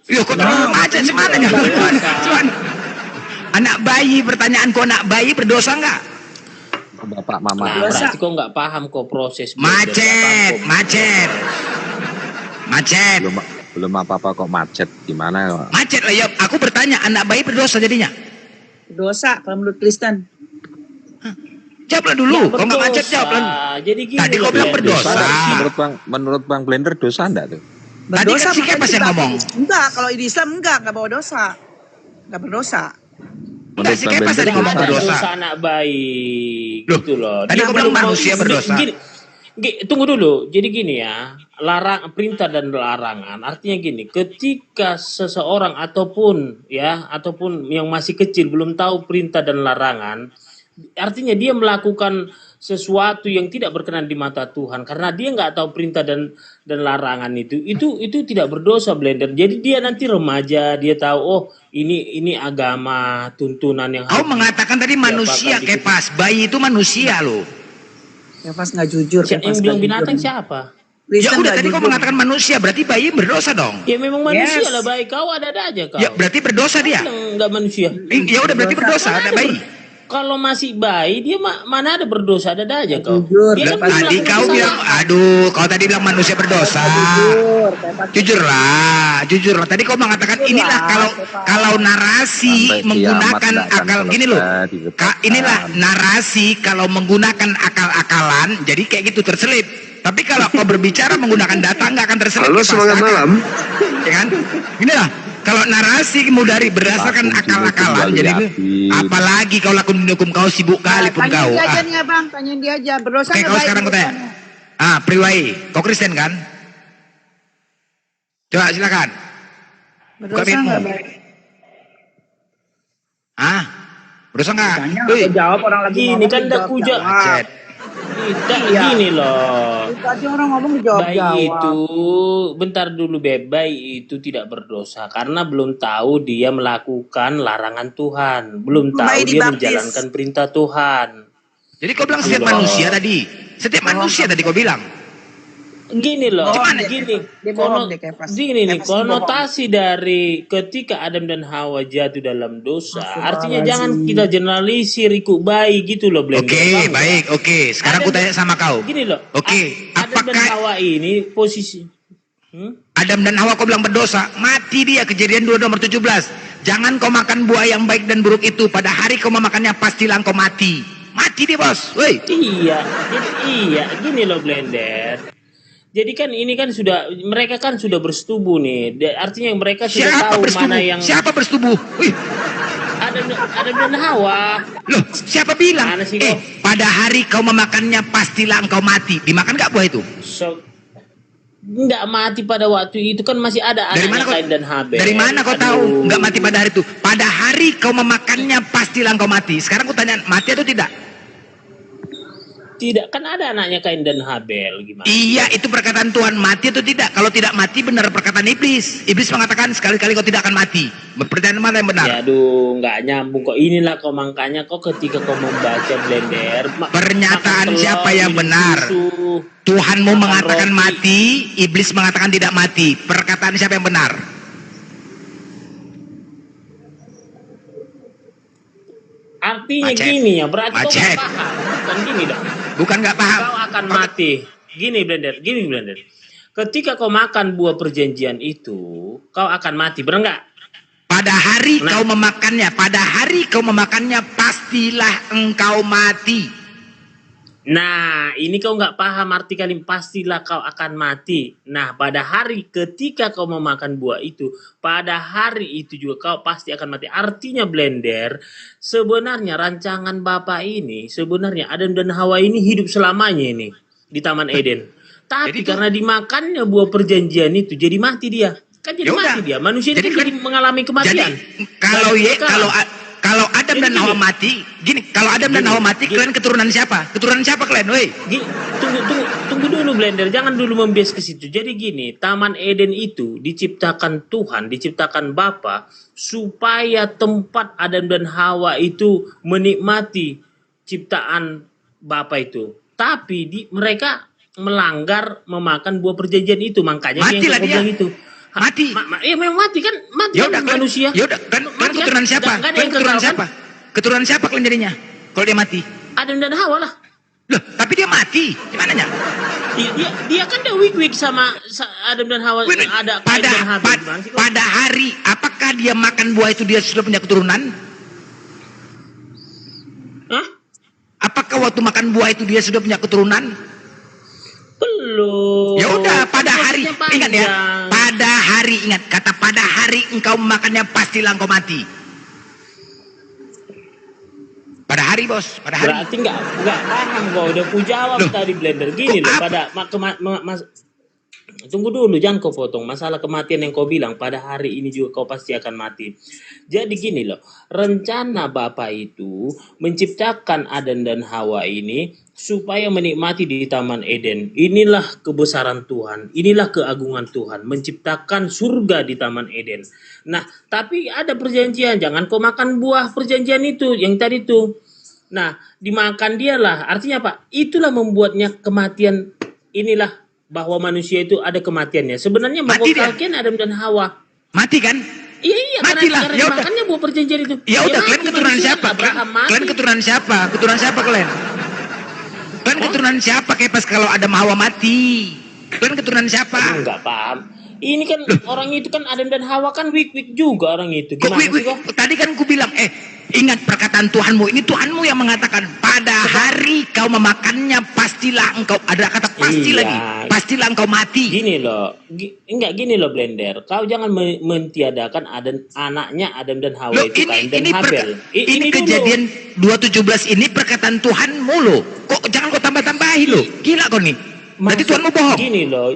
Yuk, kau remaja semananya. Anak bayi, pertanyaan kau, anak bayi berdosa enggak? Bapak mama. Nah, berarti kau enggak paham kok proses. Macet. Belum apa-apa kok macet. Gimana? Macet lah ya. Aku bertanya, anak bayi berdosa jadinya? Berdosa kalau menurut Kristen. Jawablah dulu. Ya, kau nggak macet jawablah. Jadi gini. Tadi kau bilang berdosa. Menurut Bang Blender dosa enggak tuh? Tadi kan si Kepas yang ngomong. Enggak, kalau di Islam enggak bawa dosa. Enggak berdosa. Enggak, si Kepas tadi ngomong berdosa. Dosa anak bayi. Gitu loh. Tadi kau bilang manusia berdosa. Tunggu dulu. Jadi gini ya, perintah dan larangan. Artinya gini, ketika seseorang ataupun yang masih kecil belum tahu perintah dan larangan, artinya dia melakukan sesuatu yang tidak berkenan di mata Tuhan karena dia nggak tahu perintah dan larangan itu tidak berdosa Blender. Jadi dia nanti remaja, dia tahu oh ini agama, tuntunan yang kau mengatakan tadi manusia Kepas, bayi itu manusia loh. Kepas nggak jujur. Yang bilang binatang siapa? Ya udah, tadi kau mengatakan manusia, berarti bayi berdosa dong. Ya memang manusia lah bayi, kau ada aja kau. Ya berarti berdosa dia. Enggak manusia. Ya udah berarti berdosa, ada bayi. Kalau masih bayi dia mana ada berdosa, ada aja kau. Dia kan tadi kau bilang, kau tadi bilang manusia berdosa. Jujurlah. Tadi kau mengatakan inilah kalau narasi menggunakan akal gini loh. Inilah narasi kalau menggunakan akal-akalan, jadi kayak gitu terselip. Tapi kalau kau berbicara menggunakan data nggak akan terselip. Halo, semangat malam. Ya kan? Inilah. Kalau narasi berdasarkan akal-akalan, jadi apalagi kau lakon hukum kau sibuk kali pun kau. Tanyain dia aja nih Bang, tanyain dia aja. Berdosa oke, kau sekarang kau tanya. Priwai, kau Kristen kan? Coba silakan. Berdosa nggak baik? Berdosa nggak? Jawab orang lagi ini kan udah kujak. Gini loh. Tadi orang ngomong dijawab. Bayi itu, bentar dulu bayi itu tidak berdosa karena belum tahu dia melakukan larangan Tuhan, belum tahu dia menjalankan perintah Tuhan. Jadi kau bilang setiap manusia tadi, kau bilang. Gini loh, gini nih konotasi dari ketika Adam dan Hawa jatuh dalam dosa, artinya jangan kita generalisir ikut bayi gitu loh Blender. Oke, baik, oke. Sekarang aku tanya sama kau. Gini loh, oke, Adam dan Hawa ini posisi. Adam dan Hawa kau bilang berdosa, mati dia. Kejadian 2 nomor 17. Jangan kau makan buah yang baik dan buruk itu. Pada hari kau memakannya pastilah kau mati. Mati dia, bos. Woi. Iya, gini loh Blender. Jadi kan ini kan mereka kan sudah bersetubuh nih. Artinya mereka sudah tahu mana yang. Siapa bersetubuh? Wih. Adam dan Hawa. Loh, siapa bilang? Pada hari kau memakannya pastilah engkau mati. Dimakan gak buah itu? Nggak mati pada waktu itu, kan masih ada anaknya Kain dan Habel. Dari mana kau tahu nggak mati pada hari itu? Pada hari kau memakannya pastilah engkau mati. Sekarang aku tanya, mati atau tidak? Tidak, kan ada anaknya Kain dan Habel. Gimana? Iya, itu perkataan Tuhan, mati atau tidak? Kalau tidak mati, benar perkataan iblis. Iblis mengatakan sekali-kali kau tidak akan mati. Pertanyaan mana yang benar? Ya aduh, nggak nyambung kok. Inilah kau makanya kok ketika kau membaca Blender. Pernyataan siapa yang benar? Tuhanmu mengatakan mati, iblis mengatakan tidak mati. Perkataan siapa yang benar? Artinya gini ya, berarti kau nggak paham. Bukan gini dong. Bukan nggak paham. Kau akan mati. Gini Blender. Ketika kau makan buah perjanjian itu, kau akan mati, benar nggak? Pada hari kau memakannya, pastilah engkau mati. Nah, ini kau nggak paham arti kalimat pastilah kau akan mati. Nah, pada hari ketika kau memakan buah itu, pada hari itu juga kau pasti akan mati. Artinya Blender, sebenarnya rancangan Bapa ini, sebenarnya Adam dan Hawa ini hidup selamanya ini di Taman Eden. Tapi karena dimakannya buah perjanjian itu, jadi mati dia. Kan jadi mati dia. Manusia ini jadi mengalami kematian. Kalau Adam dan Hawa mati, kalau Adam dan Hawa mati, kalian keturunan siapa? Keturunan siapa kalian, woi? Tunggu dulu Blender, jangan dulu membias ke situ. Jadi gini, Taman Eden itu diciptakan Tuhan, diciptakan Bapa supaya tempat Adam dan Hawa itu menikmati ciptaan Bapa itu. Tapi mereka melanggar memakan buah perjanjian itu, makanya matilah dia. Itu. Mati. Iya memang mati kan, mati kan manusia. Ya udah, kan keturunan siapa? Keturunan siapa kalian jadinya? Kalau dia mati? Adam dan Hawa lah. Loh, tapi dia mati. Gimana? Dia kan dia wik sama Adam dan Hawa. Ada pada hari, apakah dia makan buah itu dia sudah punya keturunan? Hah? Apakah waktu makan buah itu dia sudah punya keturunan? Belum. Ya udah, pada hari, ingat ya, pada hari, ingat kata pada hari engkau memakannya pastilah engkau mati. Pada hari, bos, pada hari. Berarti nggak paham kau, udah ku jawab tadi Blender. Gini loh, tunggu dulu, jangan kau potong. Masalah kematian yang kau bilang, pada hari ini juga kau pasti akan mati. Jadi gini loh, rencana Bapa itu menciptakan Adam dan Hawa ini supaya menikmati di Taman Eden. Inilah kebesaran Tuhan, inilah keagungan Tuhan, menciptakan surga di Taman Eden. Nah, tapi ada perjanjian, jangan kau makan buah perjanjian itu, yang tadi itu. Nah, dimakan dialah, artinya apa? Itulah membuatnya kematian, inilah bahwa manusia itu ada kematiannya. Sebenarnya mengkokalkan Adam dan Hawa. Mati kan? Iya, matilah. Karena dimakannya buah perjanjian itu. Ya udah, kalian keturunan siapa? Kalian keturunan siapa? Keturunan siapa kalian? Kalian keturunan siapa Kepas kalau Adam Hawa mati? Kalian keturunan siapa? Enggak paham. Ini kan orang itu kan Adam dan Hawa kan wik juga orang itu. Gimana sih kok? Tadi kan ku bilang, ingat perkataan Tuhanmu. Ini Tuhanmu yang mengatakan pada hari kau memakannya pastilah engkau, ada kata pasti lagi. Pastilah engkau mati. Gini loh. Gini loh Blender. Kau jangan mentiadakan anaknya Adam dan Hawa itu Kain dan Habel. Ini kejadian 2:17 ini perkataan Tuhanmu loh. Kok jangan kau tambah-tambahin loh. Gila kau nih. Berarti Tuhanmu bohong. Gini loh.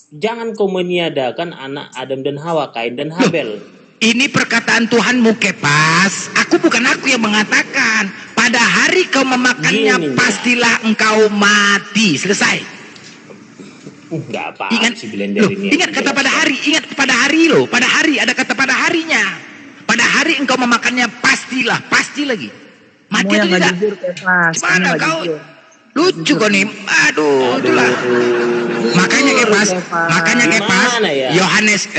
Jangan kau meniadakan anak Adam dan Hawa, Kain dan Habel. Ini perkataan Tuhanmu Kepas. Bukan aku yang mengatakan. Pada hari kau memakannya pastilah engkau mati. Selesai. Enggak apa-apa si Blender ini. Ingat kata pada hari. Ingat pada hari loh. Pada hari ada kata pada harinya. Pada hari engkau memakannya pastilah. Pasti lagi. Mati atau tidak? Gimana kau? Lucu kau nih. Aduh, itulah. Makanya Kepas, Yohanes,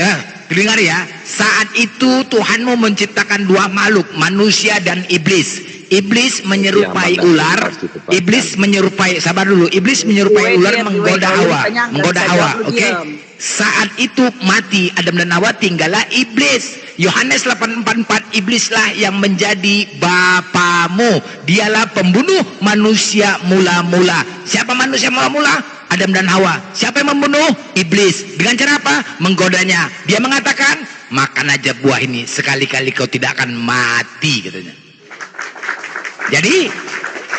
dengar ya. Saat itu Tuhanmu menciptakan dua makhluk, manusia dan iblis. Iblis menyerupai ular, iblis menyerupai, sabar dulu, iblis menyerupai ular menggoda Hawa, oke? Saat itu mati Adam dan Hawa, tinggallah iblis. Yohanes 8:44, iblislah yang menjadi bapamu, dialah pembunuh manusia mula-mula. Siapa manusia mula-mula? Adam dan Hawa. Siapa yang membunuh? Iblis. Dengan cara apa? Menggodanya. Dia mengatakan, makan aja buah ini, sekali-kali kau tidak akan mati, katanya. Jadi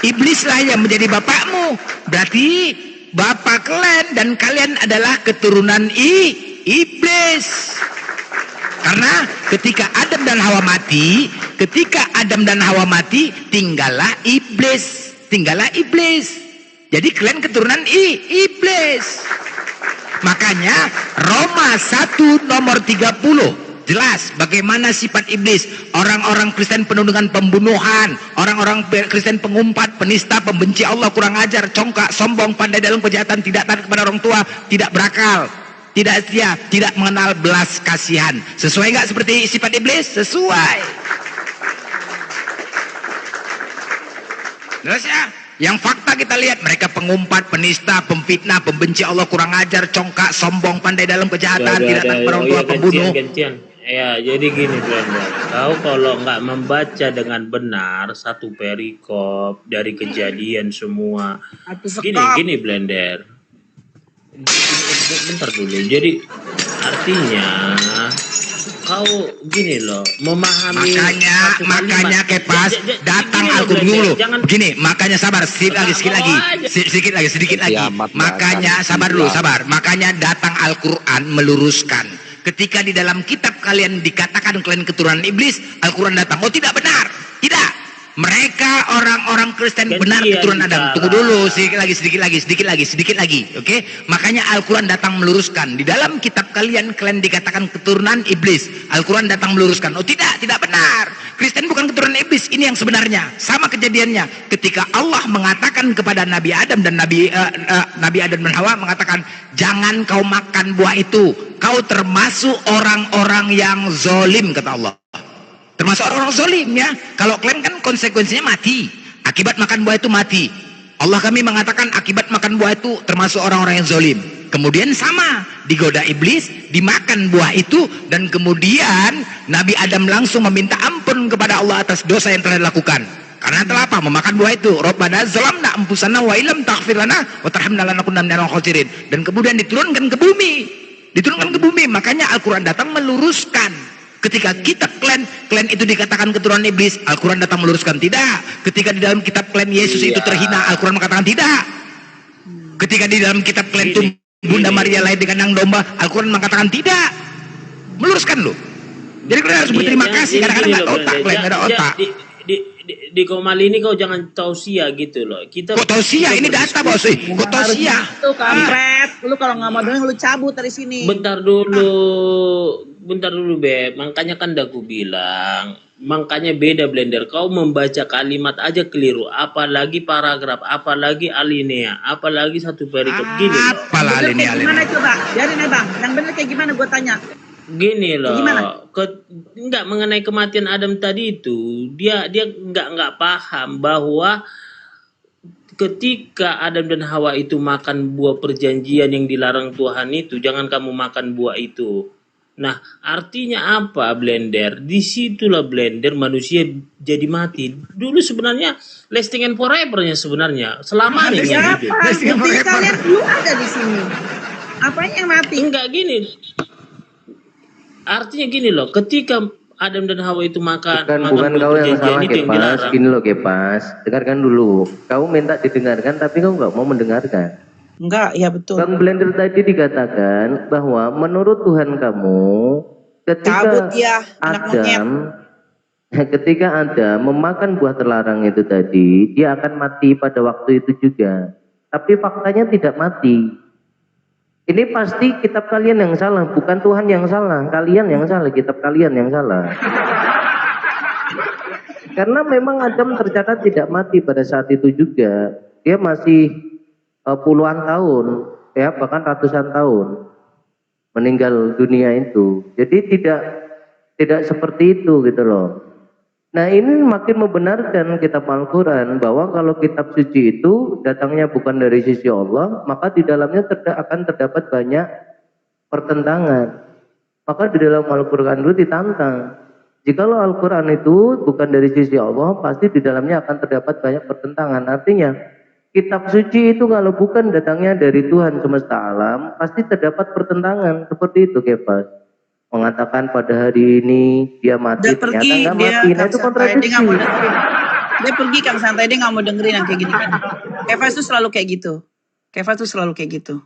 iblislah yang menjadi bapakmu. Berarti bapak kalian dan kalian adalah keturunan iblis. Karena ketika Adam dan Hawa mati, tinggallah iblis. Jadi kalian keturunan iblis. Makanya Roma 1 nomor 30 jelas bagaimana sifat iblis. Orang-orang Kristen penuh dengan pembunuhan, orang-orang Kristen pengumpat, penista, pembenci Allah, kurang ajar, congkak, sombong, pandai dalam kejahatan, tidak taat kepada orang tua, tidak berakal, tidak setia, tidak mengenal belas kasihan. Sesuai nggak seperti sifat iblis? Sesuai. Jelas ya? Yang fakta kita lihat, mereka pengumpat, penista, pemfitnah, pembenci Allah, kurang ajar, congkak, sombong, pandai dalam kejahatan, tidak taat kepada orang tua, pembunuh. Ya, jadi gini Blender, kau kalau nggak membaca dengan benar satu perikop dari kejadian semua, gini Blender, bentar dulu. Jadi artinya kau gini loh, memahami makanya Kepas datang Al-Qur'an dulu. Gini, makanya sabar, sedikit lagi. Makanya sabar dulu, makanya datang Al-Qur'an meluruskan. Ketika di dalam kitab kalian dikatakan kalian keturunan iblis, Al-Qur'an datang, oh tidak benar. Tidak. Mereka orang-orang Kristen benar keturunan Adam. Tunggu dulu, sedikit lagi, oke? Makanya Al-Qur'an datang meluruskan. Di dalam kitab kalian dikatakan keturunan iblis. Al-Qur'an datang meluruskan. Oh tidak benar. Kristen bukan keturunan iblis. Ini yang sebenarnya. Sama kejadiannya. Ketika Allah mengatakan kepada Nabi Adam dan Nabi Adam dan Hawa mengatakan, jangan kau makan buah itu. Kau termasuk orang-orang yang zolim, kata Allah. Termasuk orang-orang zolim ya. Kalau kalian kan konsekuensinya mati. Akibat makan buah itu mati. Allah kami mengatakan akibat makan buah itu termasuk orang-orang yang zolim. Kemudian sama, digoda iblis, dimakan buah itu, dan kemudian Nabi Adam langsung meminta ampun kepada Allah atas dosa yang telah dilakukan. Karena telah apa? Memakan buah itu. Rabbana zalamna anfusana wa illam taghfir lana wa tarhamna lanakunanna minal khasirin. Dan kemudian diturunkan ke bumi. Makanya Al-Qur'an datang meluruskan. Ketika kitab kalian itu dikatakan keturunan iblis, Al-Qur'an datang meluruskan. Tidak. Ketika di dalam kitab kalian Yesus itu terhina, Al-Qur'an mengatakan tidak. Ketika di dalam kitab kalian itu Bunda Maria lahir di kandang domba, Al-Qur'an mengatakan tidak. Meluruskan loh. Jadi kalian harus berterima kasih. Kadang-kadang nggak otak, kalian nggak ada otak. Di Komal ini kau jangan tausia gitu loh. Kita kok tausia? Ini data bos. Kok tausia? Itu kampret. Lu kalau nggak mau dengar lu cabut dari sini. Bentar dulu Beb. Makanya kan udah aku bilang. Makanya beda Blender. Kau membaca kalimat aja keliru. Apalagi paragraf, apalagi alinea, apalagi satu perikop gini loh. Apalah alinea. Gimana coba? Biarin ya Bang. Yang bener kayak gimana gue tanya. Gini loh, enggak mengenai kematian Adam tadi itu, dia enggak paham bahwa ketika Adam dan Hawa itu makan buah perjanjian yang dilarang Tuhan itu, jangan kamu makan buah itu. Nah, artinya apa Blender? Disitulah Blender manusia jadi mati. Dulu sebenarnya lasting and forever-nya sebenarnya selamanya gitu. Bukti kalian dulu ada di sini. Apanya yang mati? Enggak gini. Artinya gini loh, ketika Adam dan Hawa itu makan bukan kau yang salah Kepas, gini loh Kepas, dengarkan dulu. Kau minta didengarkan tapi kau nggak mau mendengarkan. Enggak, ya betul. Bang Blender tadi dikatakan bahwa menurut Tuhan kamu ketika Adam memakan buah terlarang itu tadi, dia akan mati pada waktu itu juga. Tapi faktanya tidak mati. Ini pasti kitab kalian yang salah, bukan Tuhan yang salah. Kalian yang salah, kitab kalian yang salah. Karena memang Adam tercatat tidak mati pada saat itu juga. Dia masih puluhan tahun, ya bahkan ratusan tahun meninggal dunia itu. Jadi tidak seperti itu gitu loh. Nah ini makin membenarkan kitab Al-Quran bahwa kalau kitab suci itu datangnya bukan dari sisi Allah, maka di dalamnya akan terdapat banyak pertentangan. Maka di dalam Al-Quran itu ditantang. Jikalau Al-Quran itu bukan dari sisi Allah, pasti di dalamnya akan terdapat banyak pertentangan. Artinya kitab suci itu kalau bukan datangnya dari Tuhan semesta alam, pasti terdapat pertentangan. Seperti itu Kepas. Mengatakan pada hari ini dia mati, ternyata nggak mati. Nah itu kontradiksi. Dia pergi Kang santai, dia nggak mau dengerin yang kayak gini. Kevas tuh selalu kayak gitu.